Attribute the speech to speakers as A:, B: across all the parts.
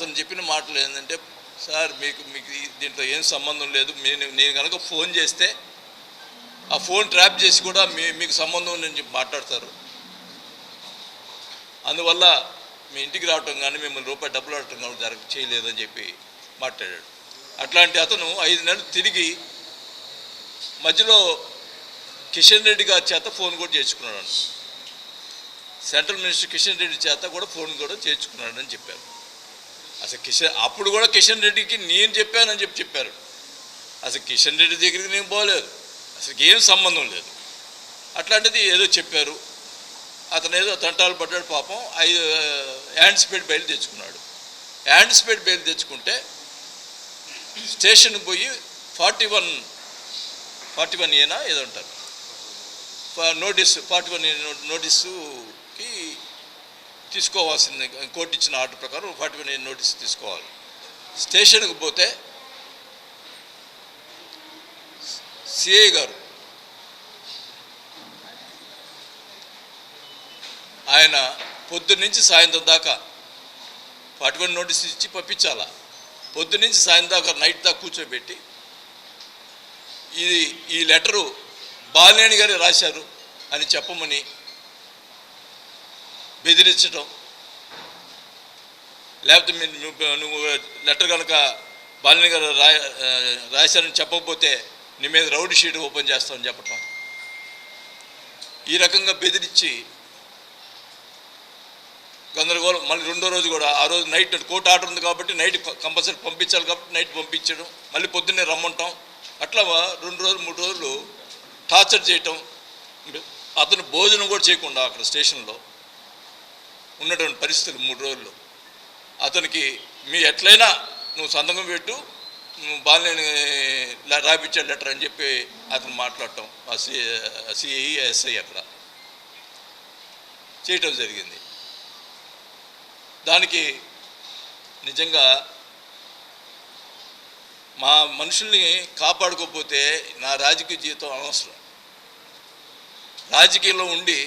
A: అతను చెప్పిన మాటలు ఏంటంటే, సార్ మీకు దీంట్లో ఏం సంబంధం లేదు, నేను కనుక ఫోన్ చేస్తే ఆ ఫోన్ ట్రాప్ చేసి కూడా మీకు సంబంధం ఉందని చెప్పి మాట్లాడతారు, అందువల్ల మీ ఇంటికి రావటం కానీ మిమ్మల్ని రూపాయి డబ్బులు అడగటం కానీ చేయలేదని చెప్పి మాట్లాడాడు. అట్లాంటి అతను 5 నెలలు తిరిగి మధ్యలో కిషన్ రెడ్డి గారి చేత ఫోన్ కూడా చేర్చుకున్నాడు. సెంట్రల్ మినిస్టర్ కిషన్ రెడ్డి చేత కూడా ఫోన్ కూడా చేర్చుకున్నాడని చెప్పారు. అసలు అప్పుడు కూడా కిషన్ రెడ్డికి నేను చెప్పానని చెప్పారు. అసలు కిషన్ రెడ్డి దగ్గరికి నేను పోలేదు, అసలు ఏం సంబంధం లేదు. అట్లాంటిది ఏదో చెప్పారు. అతను ఏదో తంటాలు పడ్డాడు పాపం. 5 యాంటిసిపేట్ బెయిల్ తెచ్చుకున్నాడు. యాంటిసిపేట్ బెయిల్ తెచ్చుకుంటే స్టేషన్కి పోయి 41 ఏనా ఏదో అంటారు నోటీసు, 41 నోటీసుకి తీసుకోవాల్సింది. కోర్టు ఇచ్చిన ఆర్డర్ ప్రకారం 41 నోటీసు తీసుకోవాలి. స్టేషన్కి పోతే సిఐ గారు ఆయన పొద్దున్నుంచి సాయంత్రం దాకా 41 నోటీసు ఇచ్చి పంపించాలా. పొద్దున్నుంచి సాయంత్రం దాకా నైట్ దాకా కూర్చోబెట్టి ఈ లెటరు బాలినేని గారు రాశారు అని చెప్పమని బెదిరించడం, లేకపోతే నువ్వు లెటర్ కనుక బాలినేని గారు రాశారని చెప్పకపోతే నీ మీద రౌడీ షీట్ ఓపెన్ చేస్తామని చెప్పటం, ఈ రకంగా బెదిరించి గందరగోళం. మళ్ళీ రెండో రోజు కూడా ఆ రోజు నైట్ కోర్టు ఆర్డర్ ఉంది కాబట్టి నైట్ కంపల్సరీ పంపించాలి కాబట్టి నైట్ పంపించడం, మళ్ళీ పొద్దున్నే రమ్మంటాం. అట్లా 2 రోజులు 3 రోజులు టార్చర్ చేయటం. అతను భోజనం కూడా చేయకుండా అక్కడ స్టేషన్లో ఉన్నటువంటి పరిస్థితులు 3 రోజులు. అతనికి ఎట్లయినా నువ్వు సంతకం పెట్టు, నువ్వు బాలినేని రాపిచ్చాడు లెటర్ అని చెప్పి అతను మాట్లాడటం, ఆ సిఐ ఎస్ఐ అక్కడ చేయటం జరిగింది. దానికి నిజంగా మా మనుషుల్ని కాపాడుకోకపోతే నా రాజకీయ జీవితం అనవసరం. రాజకీయంలో ఉండి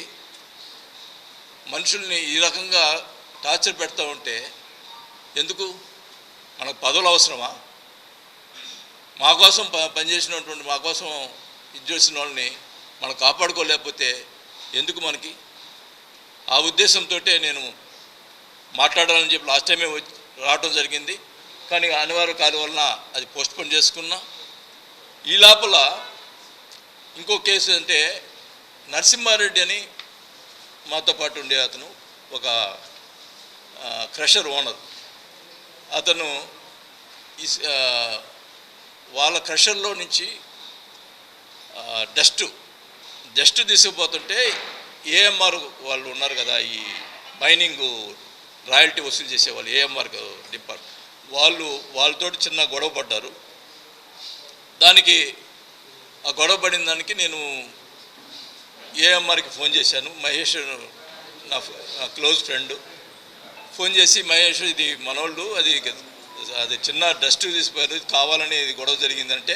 A: మనుషుల్ని ఈ రకంగా టార్చర్ పెడతా ఉంటే ఎందుకు? మనకు పదవులు అవసరమా? మా కోసం పనిచేసినటువంటి, మా కోసం ఇది చేసిన వాళ్ళని మనం కాపాడుకోలేకపోతే ఎందుకు మనకి? ఆ ఉద్దేశంతో నేను మాట్లాడాలని చెప్పి లాస్ట్ టైమే రావడం జరిగింది. కానీ అనివార్య కార్యం వలన అది పోస్ట్పోన్ చేసుకున్నా. ఈ లోపల ఇంకో కేసు అంటే నరసింహారెడ్డి అని మాతో పాటు ఉండే అతను ఒక క్రషర్ ఓనర్. అతను వాళ్ళ క్రషర్లో నుంచి డస్ట్ తీసుకుపోతుంటే ఏఎంఆర్ వాళ్ళు ఉన్నారు కదా, ఈ మైనింగ్ రాయల్టీ వసూలు చేసేవాళ్ళు, ఏఎంఆర్ డిపార్ట్మెంట్ వాళ్ళతో చిన్న గొడవ పడ్డారు. దానికి ఆ గొడవ పడిన దానికి నేను ఏఎంఆర్కి ఫోన్ చేశాను. మహేష్ నా క్లోజ్ ఫ్రెండ్. ఫోన్ చేసి, మహేష్ ఇది మనోళ్ళు అది చిన్న డస్ట్ తీసిపోయారు, కావాలని ఇది గొడవ జరిగిందంటే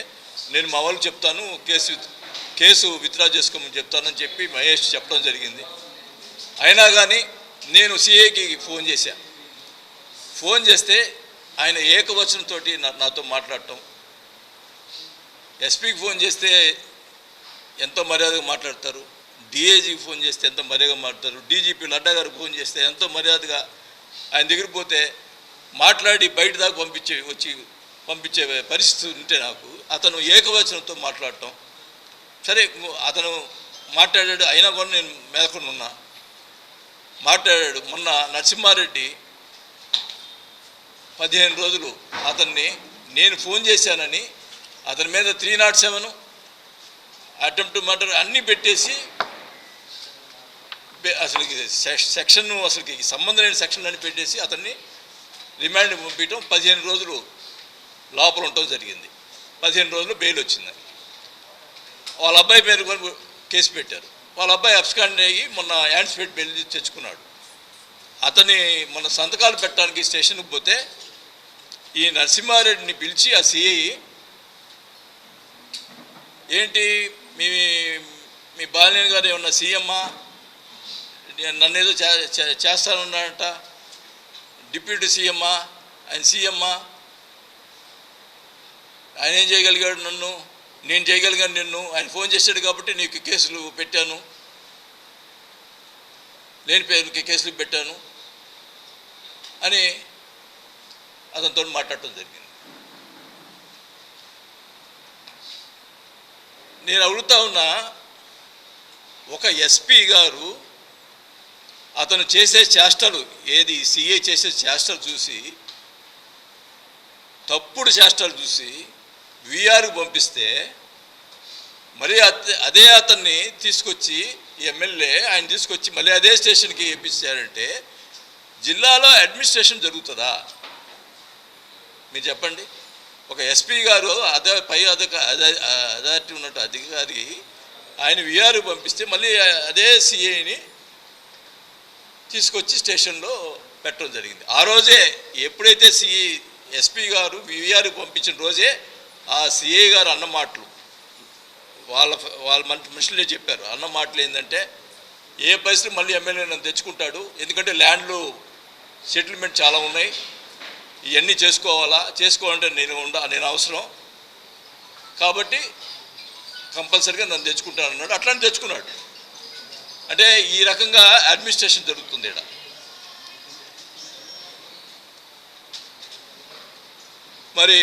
A: నేను మా వాళ్ళు చెప్తాను, కేసు విత్డ్రా చేసుకోమని చెప్తానని చెప్పి మహేష్ చెప్పడం జరిగింది. అయినా కానీ నేను సిఐకి ఫోన్ చేశాను. ఫోన్ చేస్తే ఆయన ఏకవచనంతో నాతో మాట్లాడటం, ఎస్పీకి ఫోన్ చేస్తే ఎంతో మర్యాదగా మాట్లాడతారు, డిఐజీకి ఫోన్ చేస్తే ఎంతో మర్యాదగా మాట్లాడతారు, డీజీపీ లడ్డా గారికి ఫోన్ చేస్తే ఎంతో మర్యాదగా ఆయన దగ్గరికి పోతే మాట్లాడి బయట దాకా పంపించే పరిస్థితి ఉంటే నాకు అతను ఏకవచనంతో మాట్లాడటం. సరే అతను మాట్లాడాడు, అయినా కూడా నేను మెదకుండా ఉన్నా. మాట్లాడాడు. మొన్న నరసింహారెడ్డి 15 రోజులు అతన్ని నేను ఫోన్ చేశానని అతని మీద 307 అటెంప్ట్ మర్డర్ అన్నీ పెట్టేసి అసలుకి సెక్షన్ అసలుకి సంబంధం లేని సెక్షన్ అని పెట్టేసి అతన్ని రిమాండ్ పంపించడం, 15 రోజులు లోపల ఉండటం జరిగింది. 15 రోజులు బెయిల్ వచ్చింది. వాళ్ళ అబ్బాయి పేరు కూడా కేసు పెట్టారు. వాళ్ళ అబ్బాయి అబ్స్కాండ్ అయ్యి మొన్న యాంటిసిపేట్ బెయిల్ తెచ్చుకున్నాడు. అతని మన సంతకాలు పెట్టడానికి స్టేషన్కి పోతే ఈ నరసింహారెడ్డిని పిలిచి ఆ సిఐ, ఏంటి మీ బాలినేని గారు ఏమన్నా సీఎమ్మా, నన్ను ఏదో చేస్తానన్నాడంట, డిప్యూటీ సీఎమ్మా ఆయన సీఎమ్మా, ఆయన ఏం చేయగలిగాడు? నేను చేయగలిగాను నిన్ను. ఆయన ఫోన్ చేశాడు కాబట్టి నీకు కేసులు పెట్టాను, లేని పేరుకి కేసులు పెట్టాను అని అతనితో మాట్లాడటం జరిగింది. నేను అడుగుతా ఉన్నా, ఒక ఎస్పీ గారు అతను చేసే చేష్టలు, ఏది సిఐ చేసే చేష్టలు చూసి, తప్పుడు చేష్టలు చూసి విఆర్కి పంపిస్తే, మళ్ళీ అదే అతన్ని తీసుకొచ్చి ఎమ్మెల్యే ఆయన తీసుకొచ్చి మళ్ళీ అదే స్టేషన్కి వేయించారంటే జిల్లాలో అడ్మినిస్ట్రేషన్ జరుగుతుందా? మీరు చెప్పండి. ఒక ఎస్పీ గారు పై అథారిటీ ఉన్నట్టు అధికారి ఆయన విఆర్కి పంపిస్తే మళ్ళీ అదే సిఐని తీసుకొచ్చి స్టేషన్లో పెట్టడం జరిగింది. ఆ రోజే ఎప్పుడైతే ఎస్పీ గారు విఆర్కి పంపించిన రోజే ఆ సిఐ గారు అన్న మాటలు, వాళ్ళ మనుషులే చెప్పారు. అన్న మాటలు ఏంటంటే, ఏ పరిస్థితి మళ్ళీ ఎమ్మెల్యే నన్ను తెచ్చుకుంటాడు, ఎందుకంటే ల్యాండ్లు సెటిల్మెంట్ చాలా ఉన్నాయి, ఇవన్నీ చేసుకోవాలంటే నేను అవసరం కాబట్టి కంపల్సరీగా నన్ను తెచ్చుకుంటాను అన్నాడు. అట్లానే తెచ్చుకున్నాడు. అంటే ఈ రకంగా అడ్మినిస్ట్రేషన్ జరుగుతుంది ఇక్కడ. మరి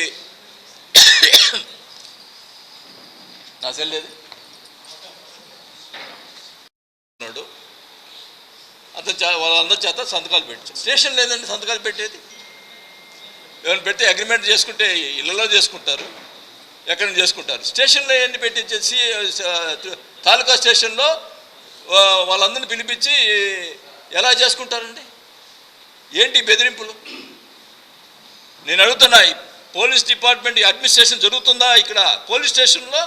A: నా సెల్లేదు వాళ్ళందరి చేత సంతకాలు పెట్టి, స్టేషన్ లేదండి సంతకాలు పెట్టేది. ఏమైనా పెడితే అగ్రిమెంట్ చేసుకుంటే ఇళ్ళలో చేసుకుంటారు, ఎక్కడ చేసుకుంటారు. స్టేషన్లో ఏంటి పెట్టించేసి తాలూకా స్టేషన్లో వాళ్ళందరినీ పిలిపించి ఎలా చేసుకుంటారండి? ఏంటి బెదిరింపులు? నేను అడుగుతున్నా, పోలీస్ డిపార్ట్మెంట్ అడ్మినిస్ట్రేషన్ జరుగుతుందా ఇక్కడ? పోలీస్ స్టేషన్లో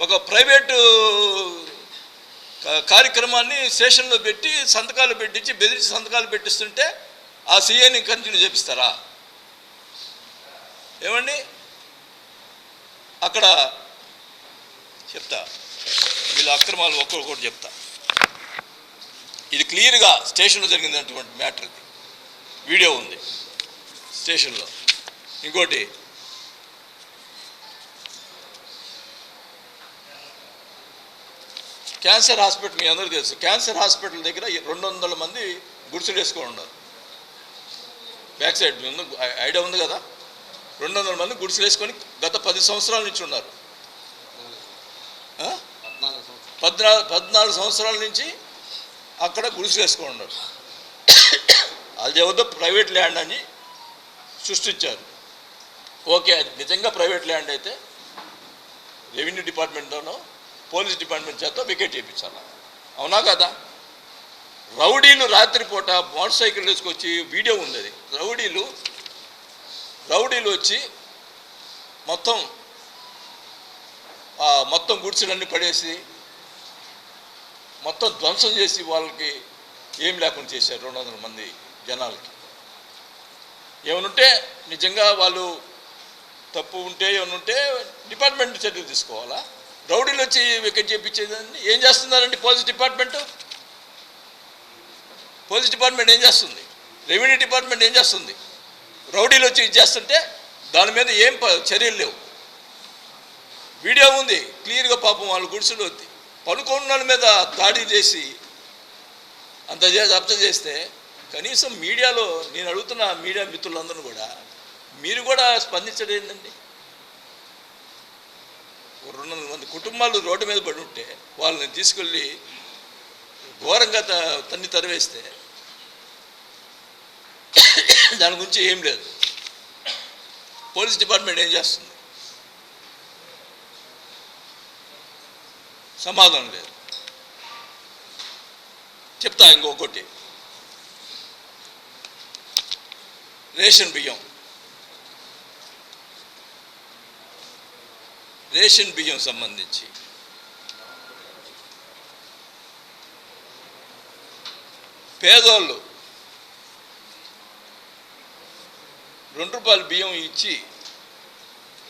A: ఒక ప్రైవేటు కార్యక్రమాన్ని స్టేషన్లో పెట్టి సంతకాలు పెట్టించి బెదిరించి సంతకాలు పెట్టిస్తుంటే ఆ సీఏని కంటిన్యూ చేపిస్తారా? ఏమండి, అక్కడ చెప్తా, వీళ్ళ అక్రమాలు ఒక్కొక్కటి చెప్తా. ఇది క్లియర్గా స్టేషన్లో జరిగినటువంటి మ్యాటర్, వీడియో ఉంది స్టేషన్లో. ఇంకోటి, క్యాన్సర్ హాస్పిటల్, మీ అందరికీ తెలుసు, క్యాన్సర్ హాస్పిటల్ దగ్గర 200 మంది గుడిసెలు వేసుకొని ఉన్నారు. బ్యాక్ సైడ్ ఐడియా ఉంది కదా, 200 మంది గుడిసెలు వేసుకొని గత 10 సంవత్సరాల నుంచి ఉన్నారు. 14 సంవత్సరాల నుంచి అక్కడ గుడిసెలు వేసుకొని ఉన్నారు. అది ఎవరిదో ప్రైవేట్ ల్యాండ్ అని సృష్టించారు. ఓకే, అది నిజంగా ప్రైవేట్ ల్యాండ్ అయితే రెవెన్యూ డిపార్ట్మెంట్తోనో పోలీస్ డిపార్ట్మెంట్ చేత వికెట్ చేయించాలి. అవునా కదా? రౌడీలు రాత్రిపూట మోటార్ సైకిల్ వేసుకొచ్చి, వీడియో ఉంది అది, రౌడీలు వచ్చి మొత్తం గుడిసెలన్నీ పడేసి మొత్తం ధ్వంసం చేసి వాళ్ళకి ఏం లేకుండా చేశారు 200 మంది జనాలకి. ఏమనుంటే నిజంగా వాళ్ళు తప్పు ఉంటే ఏమనుంటే డిపార్ట్మెంట్ చర్యలు తీసుకోవాలా? రౌడీలు వచ్చి వికెట్ చేయించేదాన్ని ఏం చేస్తున్నారండి పోలీస్ డిపార్ట్మెంట్? ఏం చేస్తుంది? రెవెన్యూ డిపార్ట్మెంట్ ఏం చేస్తుంది? రౌడీలు వచ్చి ఇది చేస్తుంటే దాని మీద ఏం చర్యలు లేవు. వీడియో ఉంది క్లియర్గా. పాపం వాళ్ళు గుడిసెలు పనుకున్న వాళ్ళ మీద దాడి చేసి అంత చేస్తే కనీసం మీడియాలో, నేను అడుగుతున్న మీడియా మిత్రులందరూ కూడా, మీరు కూడా స్పందించడం ఏంటండి? 200 మంది కుటుంబాలు రోడ్డు మీద పడి ఉంటే వాళ్ళని తీసుకెళ్ళి ఘోరంగా తరివేస్తే దాని గురించి ఏం లేదు. పోలీస్ డిపార్ట్మెంట్ ఏం చేస్తుంది? సమాధానం లేదు. చెప్తా ఇంకొకటి, రేషన్ బియ్యం సంబంధించి పేదోళ్ళు ₹2 బియ్యం ఇచ్చి,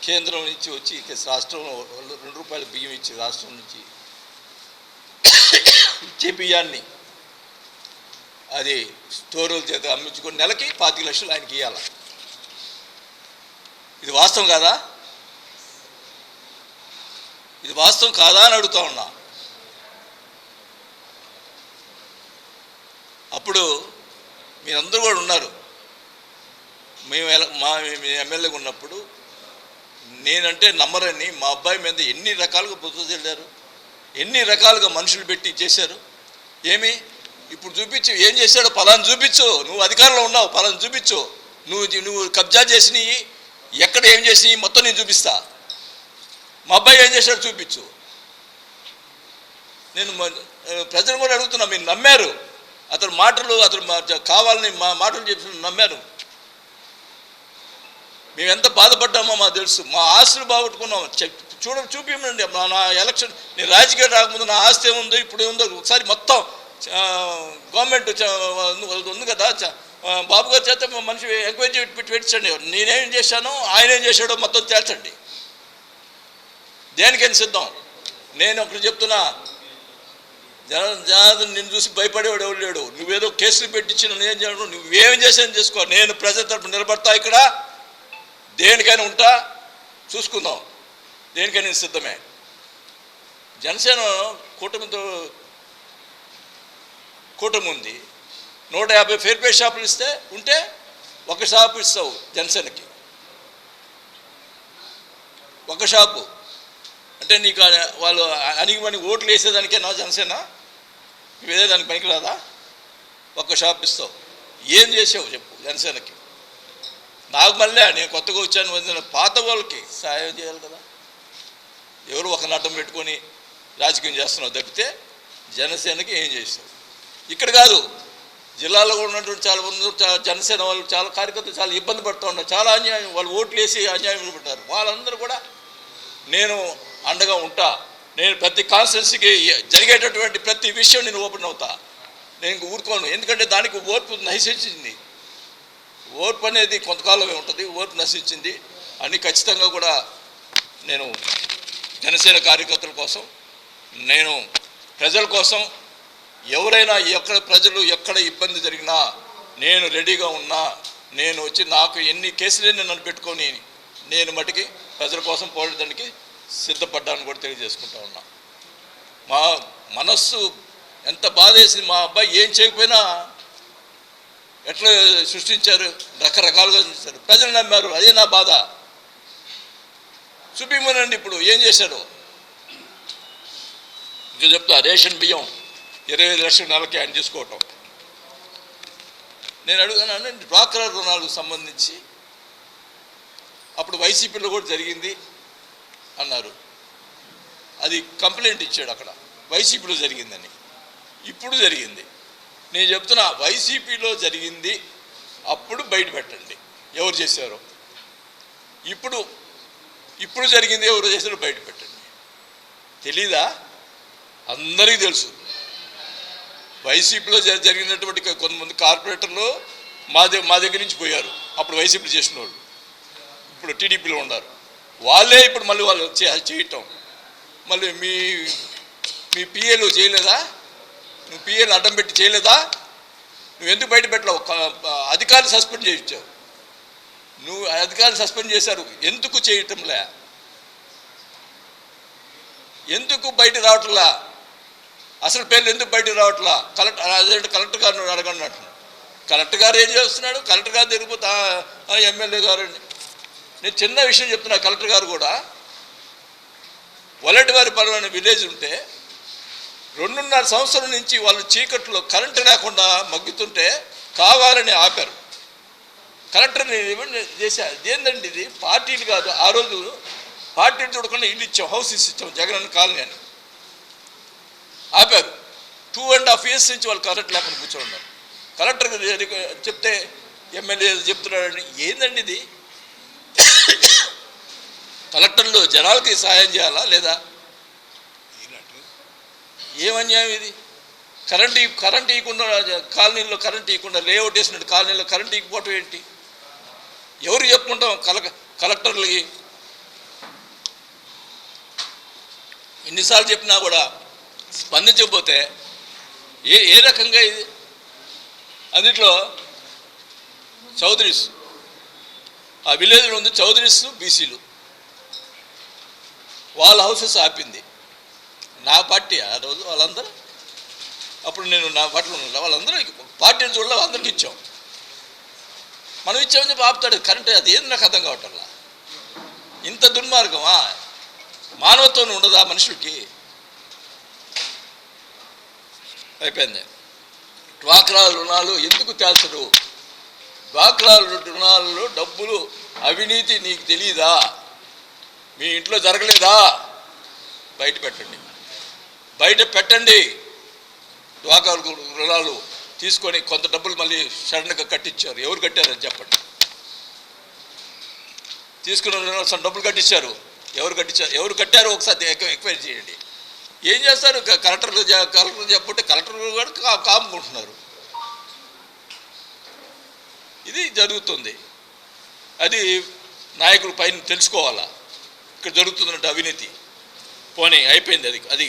A: కేంద్రం నుంచి వచ్చి రాష్ట్రంలో ₹2 బియ్యం ఇచ్చి రాష్ట్రం నుంచి ఇచ్చే బియ్యాన్ని అది స్టోరుల చేత అమ్మించుకొని నెలకి 25 లక్షలు ఆయనకి ఇవ్వాలి. ఇది వాస్తవం కాదా? ఇది వాస్తవం కాదా అని అడుగుతా ఉన్నా. అప్పుడు మీరందరూ కూడా ఉన్నారు. మేము ఎమ్మెల్యేగా ఉన్నప్పుడు నేనంటే నమ్మరని మా అబ్బాయి మీద ఎన్ని రకాలుగా బుద్ధ చెల్లారు, ఎన్ని రకాలుగా మనుషులు పెట్టి చేశారు. ఏమి ఇప్పుడు చూపించు, ఏం చేశాడో పలాను చూపించు. నువ్వు అధికారంలో ఉన్నావు, పలాను చూపించు. నువ్వు కబ్జా చేసినవి ఎక్కడ ఏం చేసినవి మొత్తం నేను చూపిస్తా. మా అబ్బాయి ఏం చేశాడో చూపించు. నేను ప్రజలు కూడా అడుగుతున్నా, మీరు నమ్మారు అతని మాటలు, అతను కావాలని మా మాటలు చెప్పి నమ్మారు. మేము ఎంత బాధపడ్డామో మాకు తెలుసు. మా ఆస్తులు బాగొట్టుకున్నాం. చూపించండి. నా ఎలక్షన్, నేను రాజకీయాలు రాకముందు నా ఆస్తి ఏముందో ఇప్పుడు ఏముందో ఒకసారి మొత్తం గవర్నమెంట్ ఉంది కదా, బాబు గారి చేత మనిషి ఎంక్వైరీ పెట్టించండి. నేనేం చేశానో ఆయన ఏం చేశాడో మొత్తం తేల్చండి. దేనికైనా సిద్ధం. నేను ఒకటి చెప్తున్నా, జనార్దన్ నిన్ను చూసి భయపడేవాడు ఎవరు లేడు. నువ్వేదో కేసులు పెట్టించిన నేను చేయడం, నువ్వేం చేసాను చేసుకో. నేను ప్రజల తరపున నిలబడతా, ఇక్కడ దేనికైనా ఉంటా, చూసుకుందాం. దేనికైనా సిద్ధమే. జనసేన కూటమి ఉంది. 150 ఫేర్ పే షాపులు ఇస్తే ఉంటే ఒక షాపు ఇస్తావు జనసేనకి. ఒక షాపు అంటే నీకు వాళ్ళు అణిగిమని ఓట్లు వేసేదానికే నా జనసేన వేసేదానికి పనికిరాదా? ఒక షాప్ ఇస్తావు. ఏం చేసావు చెప్పు జనసేనకి? నాకు మళ్ళీ నేను కొత్తగా వచ్చాను, పాత వాళ్ళకి సాయం చేయాలి కదా. ఎవరు ఒక నటం పెట్టుకొని రాజకీయం చేస్తున్నావు తప్పితే జనసేనకి ఏం చేస్తావు? ఇక్కడ కాదు, జిల్లాలో ఉన్నటువంటి చాలా మంది జనసేన వాళ్ళు చాలా కార్యకర్తలు చాలా ఇబ్బంది పడుతూ ఉన్నారు. చాలా అన్యాయం, వాళ్ళు ఓట్లు వేసి అన్యాయం పడ్డారు. వాళ్ళందరూ కూడా నేను అండగా ఉంటా. నేను ప్రతి కాన్స్టిట్యున్సీకి జరిగేటటువంటి ప్రతి విషయం నేను ఓపెన్ అవుతా. నేను ఊరుకోను. ఎందుకంటే దానికి ఓర్పు నశించింది. ఓర్పు అనేది కొంతకాలమే ఉంటుంది. ఓర్పు నశించింది అని ఖచ్చితంగా కూడా నేను జనసేన కార్యకర్తల కోసం, నేను ప్రజల కోసం, ఎవరైనా ఎక్కడ ప్రజలు ఎక్కడ ఇబ్బంది జరిగినా నేను రెడీగా ఉన్నా. నేను వచ్చి నాకు ఎన్ని కేసులైనా నన్ను పెట్టుకొని నేను మటుకి ప్రజల కోసం పోరాడడానికి సిద్ధపడ్డాను కూడా తెలియజేసుకుంటా ఉన్నా. మా మనస్సు ఎంత బాధ వేసింది. మా అబ్బాయి ఏం చేయకపోయినా ఎట్లా సృష్టించారు, రకరకాలుగా సృష్టించారు. ప్రజలు నమ్మారు, అదే నా బాధ. చూపిమనండి ఇప్పుడు ఏం చేశాడు. ఇంకా చెప్తా, రేషన్ బియ్యం 25 లక్షల నెలకి ఆయన తీసుకోవటం. నేను అడుగుతున్నాను, డ్వాక్రా రుణాలకు సంబంధించి అప్పుడు వైసీపీలో కూడా జరిగింది అన్నారు. అది కంప్లైంట్ ఇచ్చాడు అక్కడ, వైసీపీలో జరిగిందని. ఇప్పుడు జరిగింది. నేను చెప్తున్నా, వైసీపీలో జరిగింది అప్పుడు బయట పెట్టండి ఎవరు చేశారో. ఇప్పుడు జరిగింది ఎవరు చేశారో బయట పెట్టండి. తెలీదా? అందరికీ తెలుసు. వైసీపీలో జరిగినటువంటి కొంతమంది కార్పొరేటర్లు మా దగ్గర నుంచి పోయారు. అప్పుడు వైసీపీలో చేసిన వాళ్ళు ఇప్పుడు టీడీపీలో ఉన్నారు. వాళ్ళే ఇప్పుడు మళ్ళీ వాళ్ళు చేయటం. మళ్ళీ మీ పిఏలు చేయలేదా? నువ్వు పిఏలు అడ్డం పెట్టి చేయలేదా? నువ్వు ఎందుకు బయట పెట్టలేవు? అధికారులు సస్పెండ్ చేయించావు. నువ్వు అధికారులు సస్పెండ్ చేశారు, ఎందుకు చేయటంలే? ఎందుకు బయట రావట్లా? అసలు పేర్లు ఎందుకు బయటకు రావట్లా? కలెక్టర్ గారిని అడగండి అంటున్నాడు. కలెక్టర్ గారు ఏం చేస్తున్నాడు? కలెక్టర్ గారు తిరిగిపోతా ఎమ్మెల్యే గారు. నేను చిన్న విషయం చెప్తున్నా. కలెక్టర్ గారు కూడా వలటివారిపాలెం అనే విలేజ్ ఉంటే 2.5 సంవత్సరం నుంచి వాళ్ళు చీకట్లో కరెంటు లేకుండా మగ్గుతుంటే కావాలని ఆపారు. కలెక్టర్ని చేశారు. ఏందండి ఇది? పార్టీలు కాదు. ఆ రోజు పార్టీలు చూడకుండా ఇల్లు ఇచ్చాం, హౌసెస్ ఇచ్చాం, జగన్ కాలనీ అని ఆపారు. 2.5 years నుంచి వాళ్ళు కరెంట్ లేకుండా కూర్చోన్నారు. కలెక్టర్ చెప్తే ఎమ్మెల్యే చెప్తున్నాడని. ఏందండి ఇది? కలెక్టర్లు జనాలకి సహాయం చేయాలా లేదా? ఏమన్యాయం ఇది? కరెంట్ ఇవ్వకుండా, కాలనీలో కరెంట్ ఇవ్వకుండా, లేఅవుట్ వేసినట్టు కాలనీలో కరెంట్ ఇవ్వకపోవటం ఏంటి? ఎవరు చెప్పుకుంటాం? కలెక్టర్లకి ఎన్నిసార్లు చెప్పినా కూడా స్పందించకపోతే ఏ రకంగా ఇది? అందుట్లో చౌదరీస్ ఆ విలేజ్లో ఉంది చౌదరీస్ బీసీలు, వాళ్ళ హౌసెస్ ఆపింది నా పార్టీ. ఆ రోజు వాళ్ళందరూ, అప్పుడు నేను నా పార్టీలో ఉన్నా, వాళ్ళందరూ పార్టీని చూడలే, అందరికి ఇచ్చాం. మనం ఇచ్చామని చెప్పి ఆపుతాడు కరెంట్. అది ఏది నాకు అర్థం కావటంలా. ఇంత దుర్మార్గమా? మానవత్వం ఉండదా మనుషులకి? అయిపోయింది. డ్వాక్రా రుణాలు ఎందుకు తేల్చరు? డ్వాక్రా రుణాలలో డబ్బులు అవినీతి నీకు తెలియదా? మీ ఇంట్లో జరగలేదా? బయట పెట్టండి, బయట పెట్టండి. డ్వాక్రా రుణాలు తీసుకొని కొంత డబ్బులు మళ్ళీ సడన్గా కట్టించారు. ఎవరు కట్టారని చెప్పండి. తీసుకున్న రుణాలు డబ్బులు కట్టించారు. ఎవరు కట్టించారు? ఎవరు కట్టారో ఒకసారి ఎంక్వైరీ చేయండి. ఏం చేస్తారు? కలెక్టర్లు చెప్పంటే కలెక్టర్లు కూడా కాముకుంటున్నారు. ఇది జరుగుతుంది. అది నాయకుల పైన తెలుసుకోవాలా ఇక్కడ జరుగుతుందంటే అవినీతి. పోనీ అయిపోయింది. అది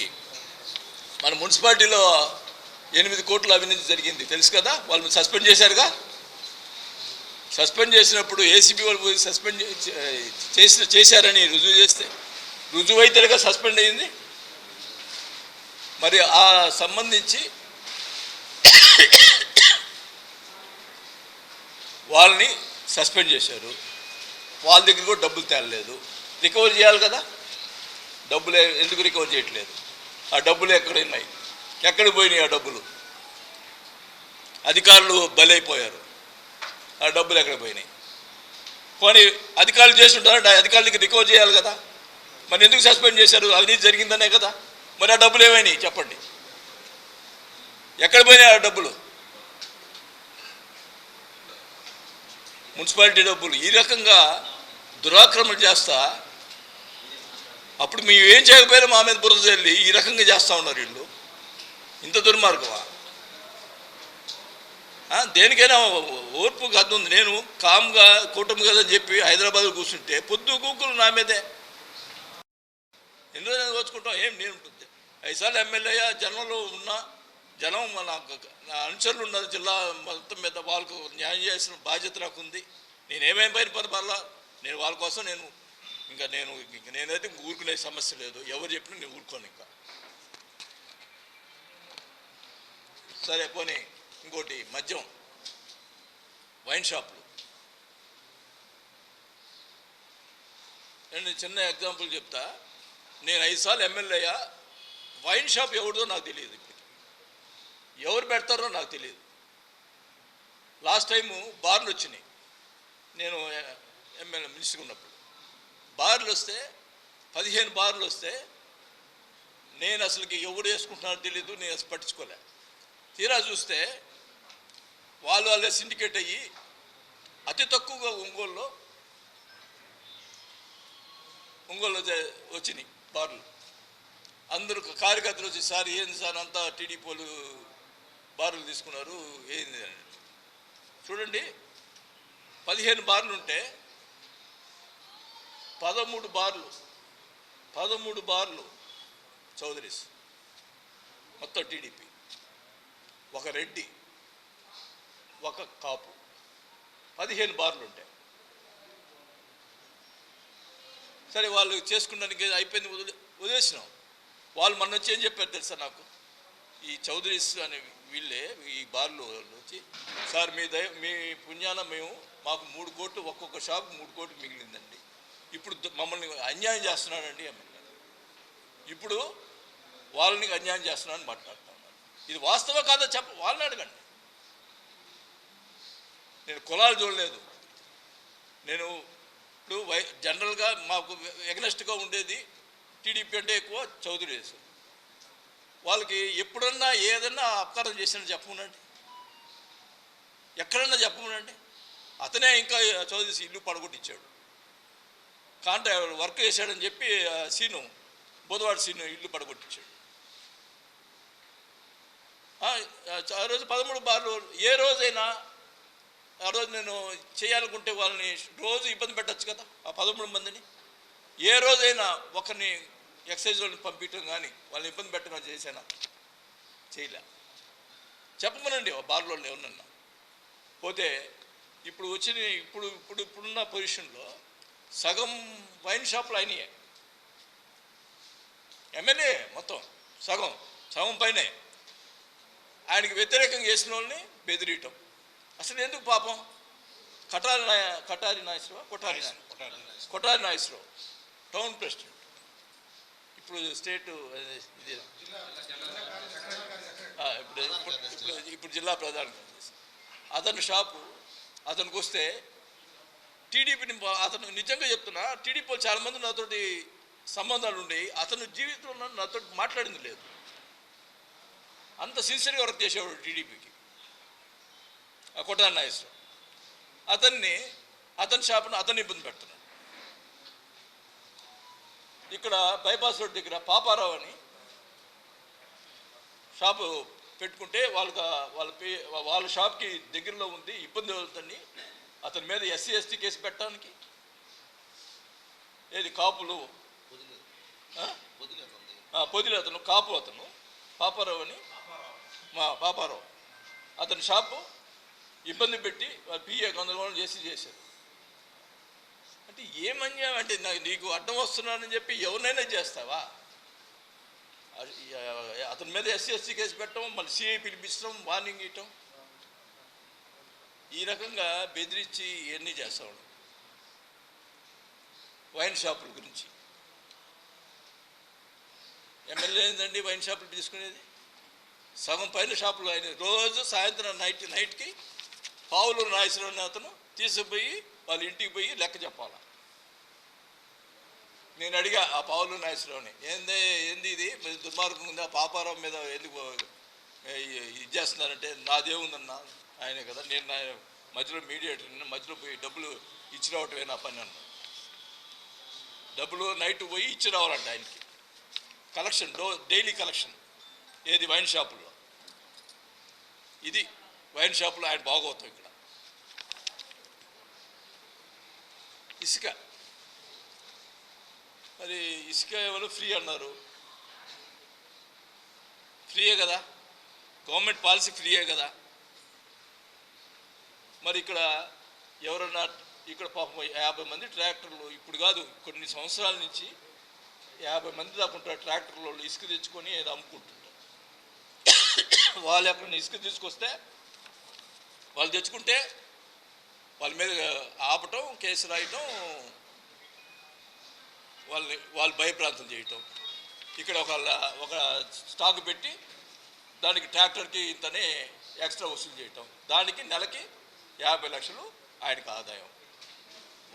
A: మన మున్సిపాలిటీలో 8 కోట్ల అవినీతి జరిగింది తెలుసు కదా. వాళ్ళు సస్పెండ్ చేశారుగా. సస్పెండ్ చేసినప్పుడు ఏసీబీ వాళ్ళు పోయి సస్పెండ్ చేశారని రుజువు అయితేగా సస్పెండ్ అయింది. మరి ఆ సంబంధించి వాళ్ళని సస్పెండ్ చేశారు. వాళ్ళ దగ్గర కూడా డబ్బులు తేలలేదు. రికవర్ చేయాలి కదా. డబ్బులు ఎందుకు రికవర్ చేయట్లేదు? ఆ డబ్బులు ఎక్కడ ఉన్నాయి? ఎక్కడ పోయినాయి ఆ డబ్బులు? అధికారులు బలైపోయారు. ఆ డబ్బులు ఎక్కడ పోయినాయి? పోనీ అధికారులు చేస్తుంటారు, అధికారుల దగ్గర రికవర్ చేయాలి కదా. మరి ఎందుకు సస్పెండ్ చేశారు? అవినీతి జరిగిందనే కదా. మరి ఆ డబ్బులు ఏమైనాయి చెప్పండి? ఎక్కడ పోయినాయి ఆ డబ్బులు? మున్సిపాలిటీ డబ్బులు ఈ రకంగా దురాక్రమణ చేస్తా, అప్పుడు మేము ఏం చేయకపోయినా మా మీద బురద చల్లి ఈ రకంగా చేస్తూ ఉన్నారు వీళ్ళు. ఇంత దుర్మార్గమా? దేనికైనా ఓర్పు గద్దు ఉంది. నేను కామ్గా కూటమి కదా అని చెప్పి హైదరాబాద్లో కూర్చుంటే పొద్దు కూకులు నా మీదే. ఎన్ని రోజులు వచ్చుకుంటాం? ఏం నేను 5 సార్లు ఎమ్మెల్యే జనంలో ఉన్న జనం నా అనుచరులు ఉన్నారు జిల్లా మొత్తం మీద. వాళ్ళకు న్యాయం చేసిన బాధ్యత నాకు ఉంది. నేనేమేం పైన పర్లా, నేను వాళ్ళ కోసం నేనైతే ఊరుకునే సమస్య లేదు. ఎవరు చెప్పినా నేను ఊరుకోను. ఇంకా సరే పోనీ. ఇంకోటి మద్యం, వైన్ షాపులు. నేను చిన్న ఎగ్జాంపుల్ చెప్తా. నేను 5 సార్లు ఎమ్మెల్యే. వైన్ షాప్ ఎవరిదో నాకు తెలియదు. ఇప్పుడు ఎవరు పెడతారో నాకు తెలియదు. లాస్ట్ టైము బార్లు వచ్చినాయి. నేను ఎమ్మెల్యే మినిస్టర్ ఉన్నప్పుడు బార్లు వస్తే 15 బార్లు వస్తే నేను అసలుకి ఎవడు వేసుకుంటున్నారో తెలీదు. నేను అసలు పట్టించుకోలే. తీరా చూస్తే వాళ్ళే సిండికేట్ అయ్యి అతి తక్కువగా ఒంగోలులో వచ్చినాయి బార్లు. అందరూ కార్యకర్తలు వచ్చి, సార్ ఏంది సార్ అంతా టీడీపీ వాళ్ళు బార్లు తీసుకున్నారు ఏంది అని. చూడండి, 15 బార్లు ఉంటే 13 బార్లు చౌదరీస్, మొత్తం టీడీపీ. ఒక రెడ్డి, ఒక కాపు. 15 బార్లు ఉంటాయి. సరే వాళ్ళు చేసుకున్నానికి అయిపోయింది, వదిలేసినాం. వాళ్ళు మొన్న వచ్చి ఏం చెప్పారు తెలుసా నాకు? ఈ చౌదరీస్ అనే వీళ్ళే ఈ బార్లు వచ్చి, సార్ మీ పుణ్యాన మాకు 3 కోట్లు, ఒక్కొక్క షాపు 3 కోట్లు మిగిలిందండి. ఇప్పుడు మమ్మల్ని అన్యాయం చేస్తున్నాడండి ఎమ్మెల్యే. ఇప్పుడు వాళ్ళని అన్యాయం చేస్తున్నాడని మాట్లాడుతూ ఉన్నారు. ఇది వాస్తవం కాదో వాళ్ళని అడగండి. నేను కులాలు చూడలేదు. నేను ఇప్పుడు జనరల్గా మాకు ఎగనెస్ట్గా ఉండేది టీడీపీ అంటే ఎక్కువ చౌదరీస్. వాళ్ళకి ఎప్పుడన్నా ఏదన్నా అపకారం చేసినా చెప్పమనండి, ఎక్కడన్నా చెప్పమనండి. అతనే ఇంకా చౌదరీస్ ఇల్లు పడగొట్టించాడు. వర్క్ చేశాడని చెప్పి బుధవాడ సీను ఇల్లు పడగొట్టించాడు. ఆ రోజు 13 బార్లు. ఏ రోజైనా ఆ రోజు నేను చేయాలనుకుంటే వాళ్ళని రోజు ఇబ్బంది పెట్టచ్చు కదా ఆ 13 మందిని. ఏ రోజైనా ఒకరిని ఎక్సైజ్ వాళ్ళని పంపించడం కానీ వాళ్ళని ఇబ్బంది పెట్టడం చేశానా? చేయలే. చెప్పమనండి బార్లో ఎవరన్నా. పోతే ఇప్పుడు వచ్చిన ఇప్పుడున్న పొజిషన్లో సగం వైన్ షాపులు అయినాయి. ఎమ్మెల్యే మొత్తం సగం పైనే ఆయనకి వ్యతిరేకంగా చేసిన వాళ్ళని బెదిరియటం. అసలు ఎందుకు పాపం? కొఠారి నాగేశ్వరరావు టౌన్ ప్రెసిడెంట్, ఇప్పుడు స్టేట్ ఇప్పుడు జిల్లా ప్రధాన కార్యదర్శి. అతని షాపు అతనికి వస్తే టీడీపీని, అతను నిజంగా చెప్తున్నా, టీడీపీ వాళ్ళు చాలామంది నాతోటి సంబంధాలు ఉండి అతను జీవితంలో నాతో మాట్లాడింది లేదు. అంత సిన్సియర్గా వర్క్ చేసేవాడు టీడీపీకి ఆ కొట్టారి నాగేశ్వరరావు. అతని షాపును అతన్ని ఇబ్బంది పెడుతున్నాడు. ఇక్కడ బైపాస్ రోడ్ దగ్గర పాపారావు అని షాపు పెట్టుకుంటే వాళ్ళ షాప్కి దగ్గరలో ఉంది, ఇబ్బంది అవుతుందని అతని మీద ఎస్సీ ఎస్టీ కేసు పెట్టడానికి, ఏది కాపులు పొదిలి అతను కాపు, అతను పాపారావు అని పాపారావు అతని షాపు ఇబ్బంది పెట్టి పిఏ గందరగోళం చేశారు. అంటే ఏమన్యాయం అంటే, నీకు అడ్డం వస్తున్నానని చెప్పి ఎవరినైనా చేస్తావా? అతని మీద ఎస్సీ ఎస్టీ కేసు పెట్టడం, మళ్ళీ సిఐ పిలిపించడం, వార్నింగ్ ఇవ్వటం, ఈ రకంగా బెదిరించి ఇవన్నీ చేస్తాడు. వైన్ షాపుల గురించి ఎమ్మెల్యే ఏందండి వైన్ షాపులు తీసుకునేది? సగం పైన షాపులు ఆయన రోజు సాయంత్రం నైట్కి పావులూరు నాగేశ్వరరావు అతను తీసుకుపోయి వాళ్ళ ఇంటికి పోయి లెక్క చెప్పాలా. నేను అడిగా ఆ పావులూరు నాగేశ్వరరావుని, ఏంది ఇది దుర్మార్గం ఉంది, ఆ పాపారావు మీద ఎందుకు ఇది చేస్తున్నారంటే, నాదేముందన్నా ఆయనే కదా, నేను మధ్యలో మీడియేటర్, మధ్యలో పోయి డబ్బులు ఇచ్చి రావటమే నా పని అన్నా. డబ్బులు నైట్ పోయి ఇచ్చి రావాలంట ఆయనకి, కలెక్షన్ డైలీ కలెక్షన్, ఏది వైన్ షాపుల్లో. ఇది వైన్ షాపులో ఆయన బాగోతాం. ఇక్కడ ఇసుక, మరి ఇసుక ఎవరు ఫ్రీ అన్నారు? ఫ్రీయే కదా, గవర్నమెంట్ పాలసీ ఫ్రీయే కదా. మరి ఇక్కడ ఎవరన్నా ఇక్కడ పాపం 50 మంది ట్రాక్టర్లు, ఇప్పుడు కాదు కొన్ని సంవత్సరాల నుంచి 50 మంది దాకా ఉంటారు ట్రాక్టర్లో, ఇసుక తెచ్చుకొని ఏదో అమ్ముకుంటుంటారు. వాళ్ళు ఎక్కడ ఇసుక తీసుకొస్తే వాళ్ళు తెచ్చుకుంటే వాళ్ళ మీద ఆపటం, కేసు రాయటం, వాళ్ళు భయప్రాంతం చేయటం. ఇక్కడ ఒక స్టాక్ పెట్టి దానికి ట్రాక్టర్కి ఇంతనే ఎక్స్ట్రా వసూలు చేయటం, దానికి నెలకి 50 లక్షలు ఆయనకు ఆదాయం.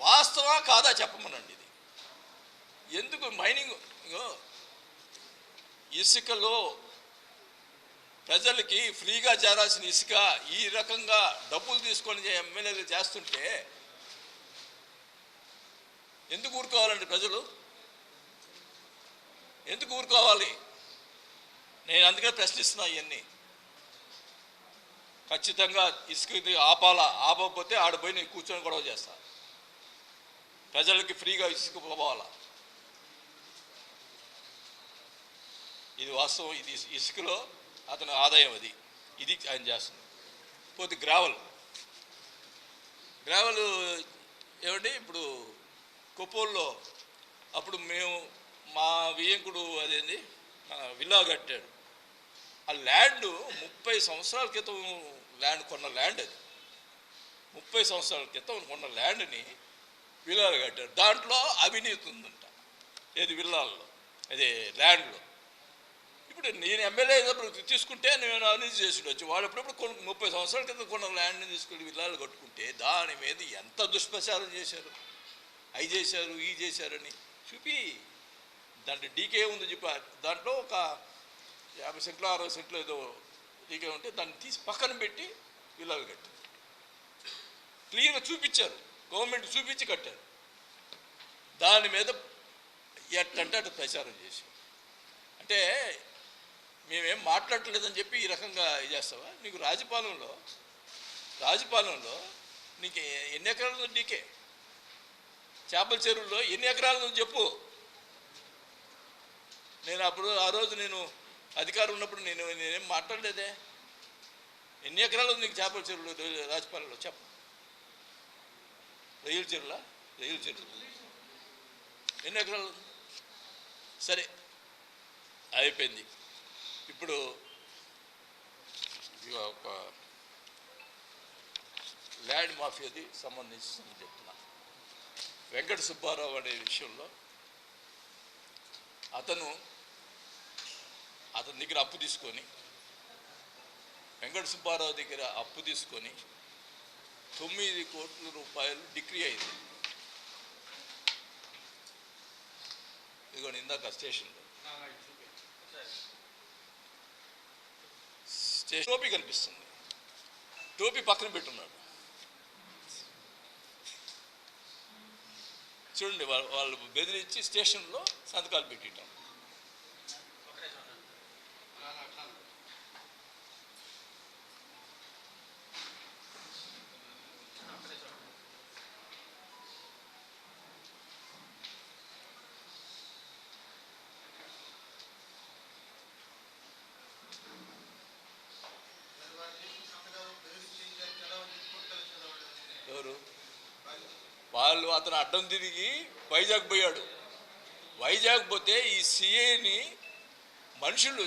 A: వాస్తవా కాదా చెప్పమనండి. ఇది ఎందుకు మైనింగ్ ఇసుకలో ప్రజలకి ఫ్రీగా చేరాల్సిన ఇసుక ఈ రకంగా డబ్బులు తీసుకొని ఎమ్మెల్యేలు చేస్తుంటే ఎందుకు ఊరుకోవాలండి ప్రజలు? ఎందుకు ఊరుకోవాలి? నేను అందుకే ప్రశ్నిస్తున్నా. ఇవన్నీ ఖచ్చితంగా ఇసుక ఆపకపోతే ఆడపోయి నేను కూర్చొని గొడవ చేస్తా. ప్రజలకి ఫ్రీగా ఇసుక పోవాలా, ఇది వాస్తవం. ఇది ఇసుకలో అతని ఆదాయం, ఇది ఆయన చేస్తుంది. పోతే గ్రావెల్ ఏమండి, ఇప్పుడు కొప్పోల్లో అప్పుడు మా వియ్యంకుడు అదేంది విల్లా కట్టాడు. ఆ ల్యాండ్ 30 సంవత్సరాల క్రితం కొన్న ల్యాండ్ అది. 30 సంవత్సరాల క్రితం కొన్న ల్యాండ్ని విల్లాలు కట్టారు. దాంట్లో అవినీతి ఉందంట, ఏది విల్లాల్లో, అదే ల్యాండ్లో. ఇప్పుడు నేను ఎమ్మెల్యే తీసుకుంటే నేను అవినీతి చేసి వచ్చి వాడు ఎప్పుడప్పుడు 30 సంవత్సరాల క్రితం కొన్న ల్యాండ్ని తీసుకుని విల్లాలు కట్టుకుంటే దాని మీద ఎంత దుష్ప్రచారం చేశారు, అవి చేశారు, ఈ చేశారని చూపి దాంట్లో డీకే ఉంది చెప్పారు. దాంట్లో ఒక 50 సెంట్లు 60 సెంట్లు ఏదో డీకే ఉంటే దాన్ని తీసి పక్కన పెట్టి విల్లాలు కట్టారు. క్లియర్గా చూపించారు, గవర్నమెంట్ చూపించి కట్టారు. దాని మీద ఎట్టంటే అటు ప్రచారం చేసి, అంటే మేమేం మాట్లాడలేదని చెప్పి ఈ రకంగా చేస్తావా? నీకు రాజపాలెంలో నీకు ఎన్ని ఎకరాలు ఉంది డీకే? చేపల చెరువుల్లో ఎన్ని ఎకరాలు ఉంది చెప్పు. నేను ఆ రోజు నేను అధికారం ఉన్నప్పుడు నేనేం మాట్లాడలేదే. ఎన్ని ఎకరాలు ఉంది నీకు చేపల చెరువులో రాజపాలెంలో చెప్పు. రైలు చెరువు ఎన్ని ఎకరాలు? సరే అయిపోయింది. ఇప్పుడు ఒక ల్యాండ్ మాఫియాది సంబంధించిందని చెప్తున్నా. వెంకట సుబ్బారావు అనే విషయంలో అతని దగ్గర అప్పు తీసుకొని, వెంకట సుబ్బారావు దగ్గర అప్పు తీసుకొని 9 కోట్ల రూపాయలు డిగ్రీ అయింది. ఇదిగోండి ఇందాక స్టేషన్లో టోపీ కనిపిస్తుంది. టోపీ పక్కన పెట్టున్నాడు. చూడండి, వాళ్ళు బెదిరించి స్టేషన్లో సంతకాలు పెట్టింటాం. ఎవరు వాళ్ళు? అతను అడ్డం తిరిగి వైజాగ్ పోయాడు. వైజాగ్ పోతే ఈ సిఐని మనుషులు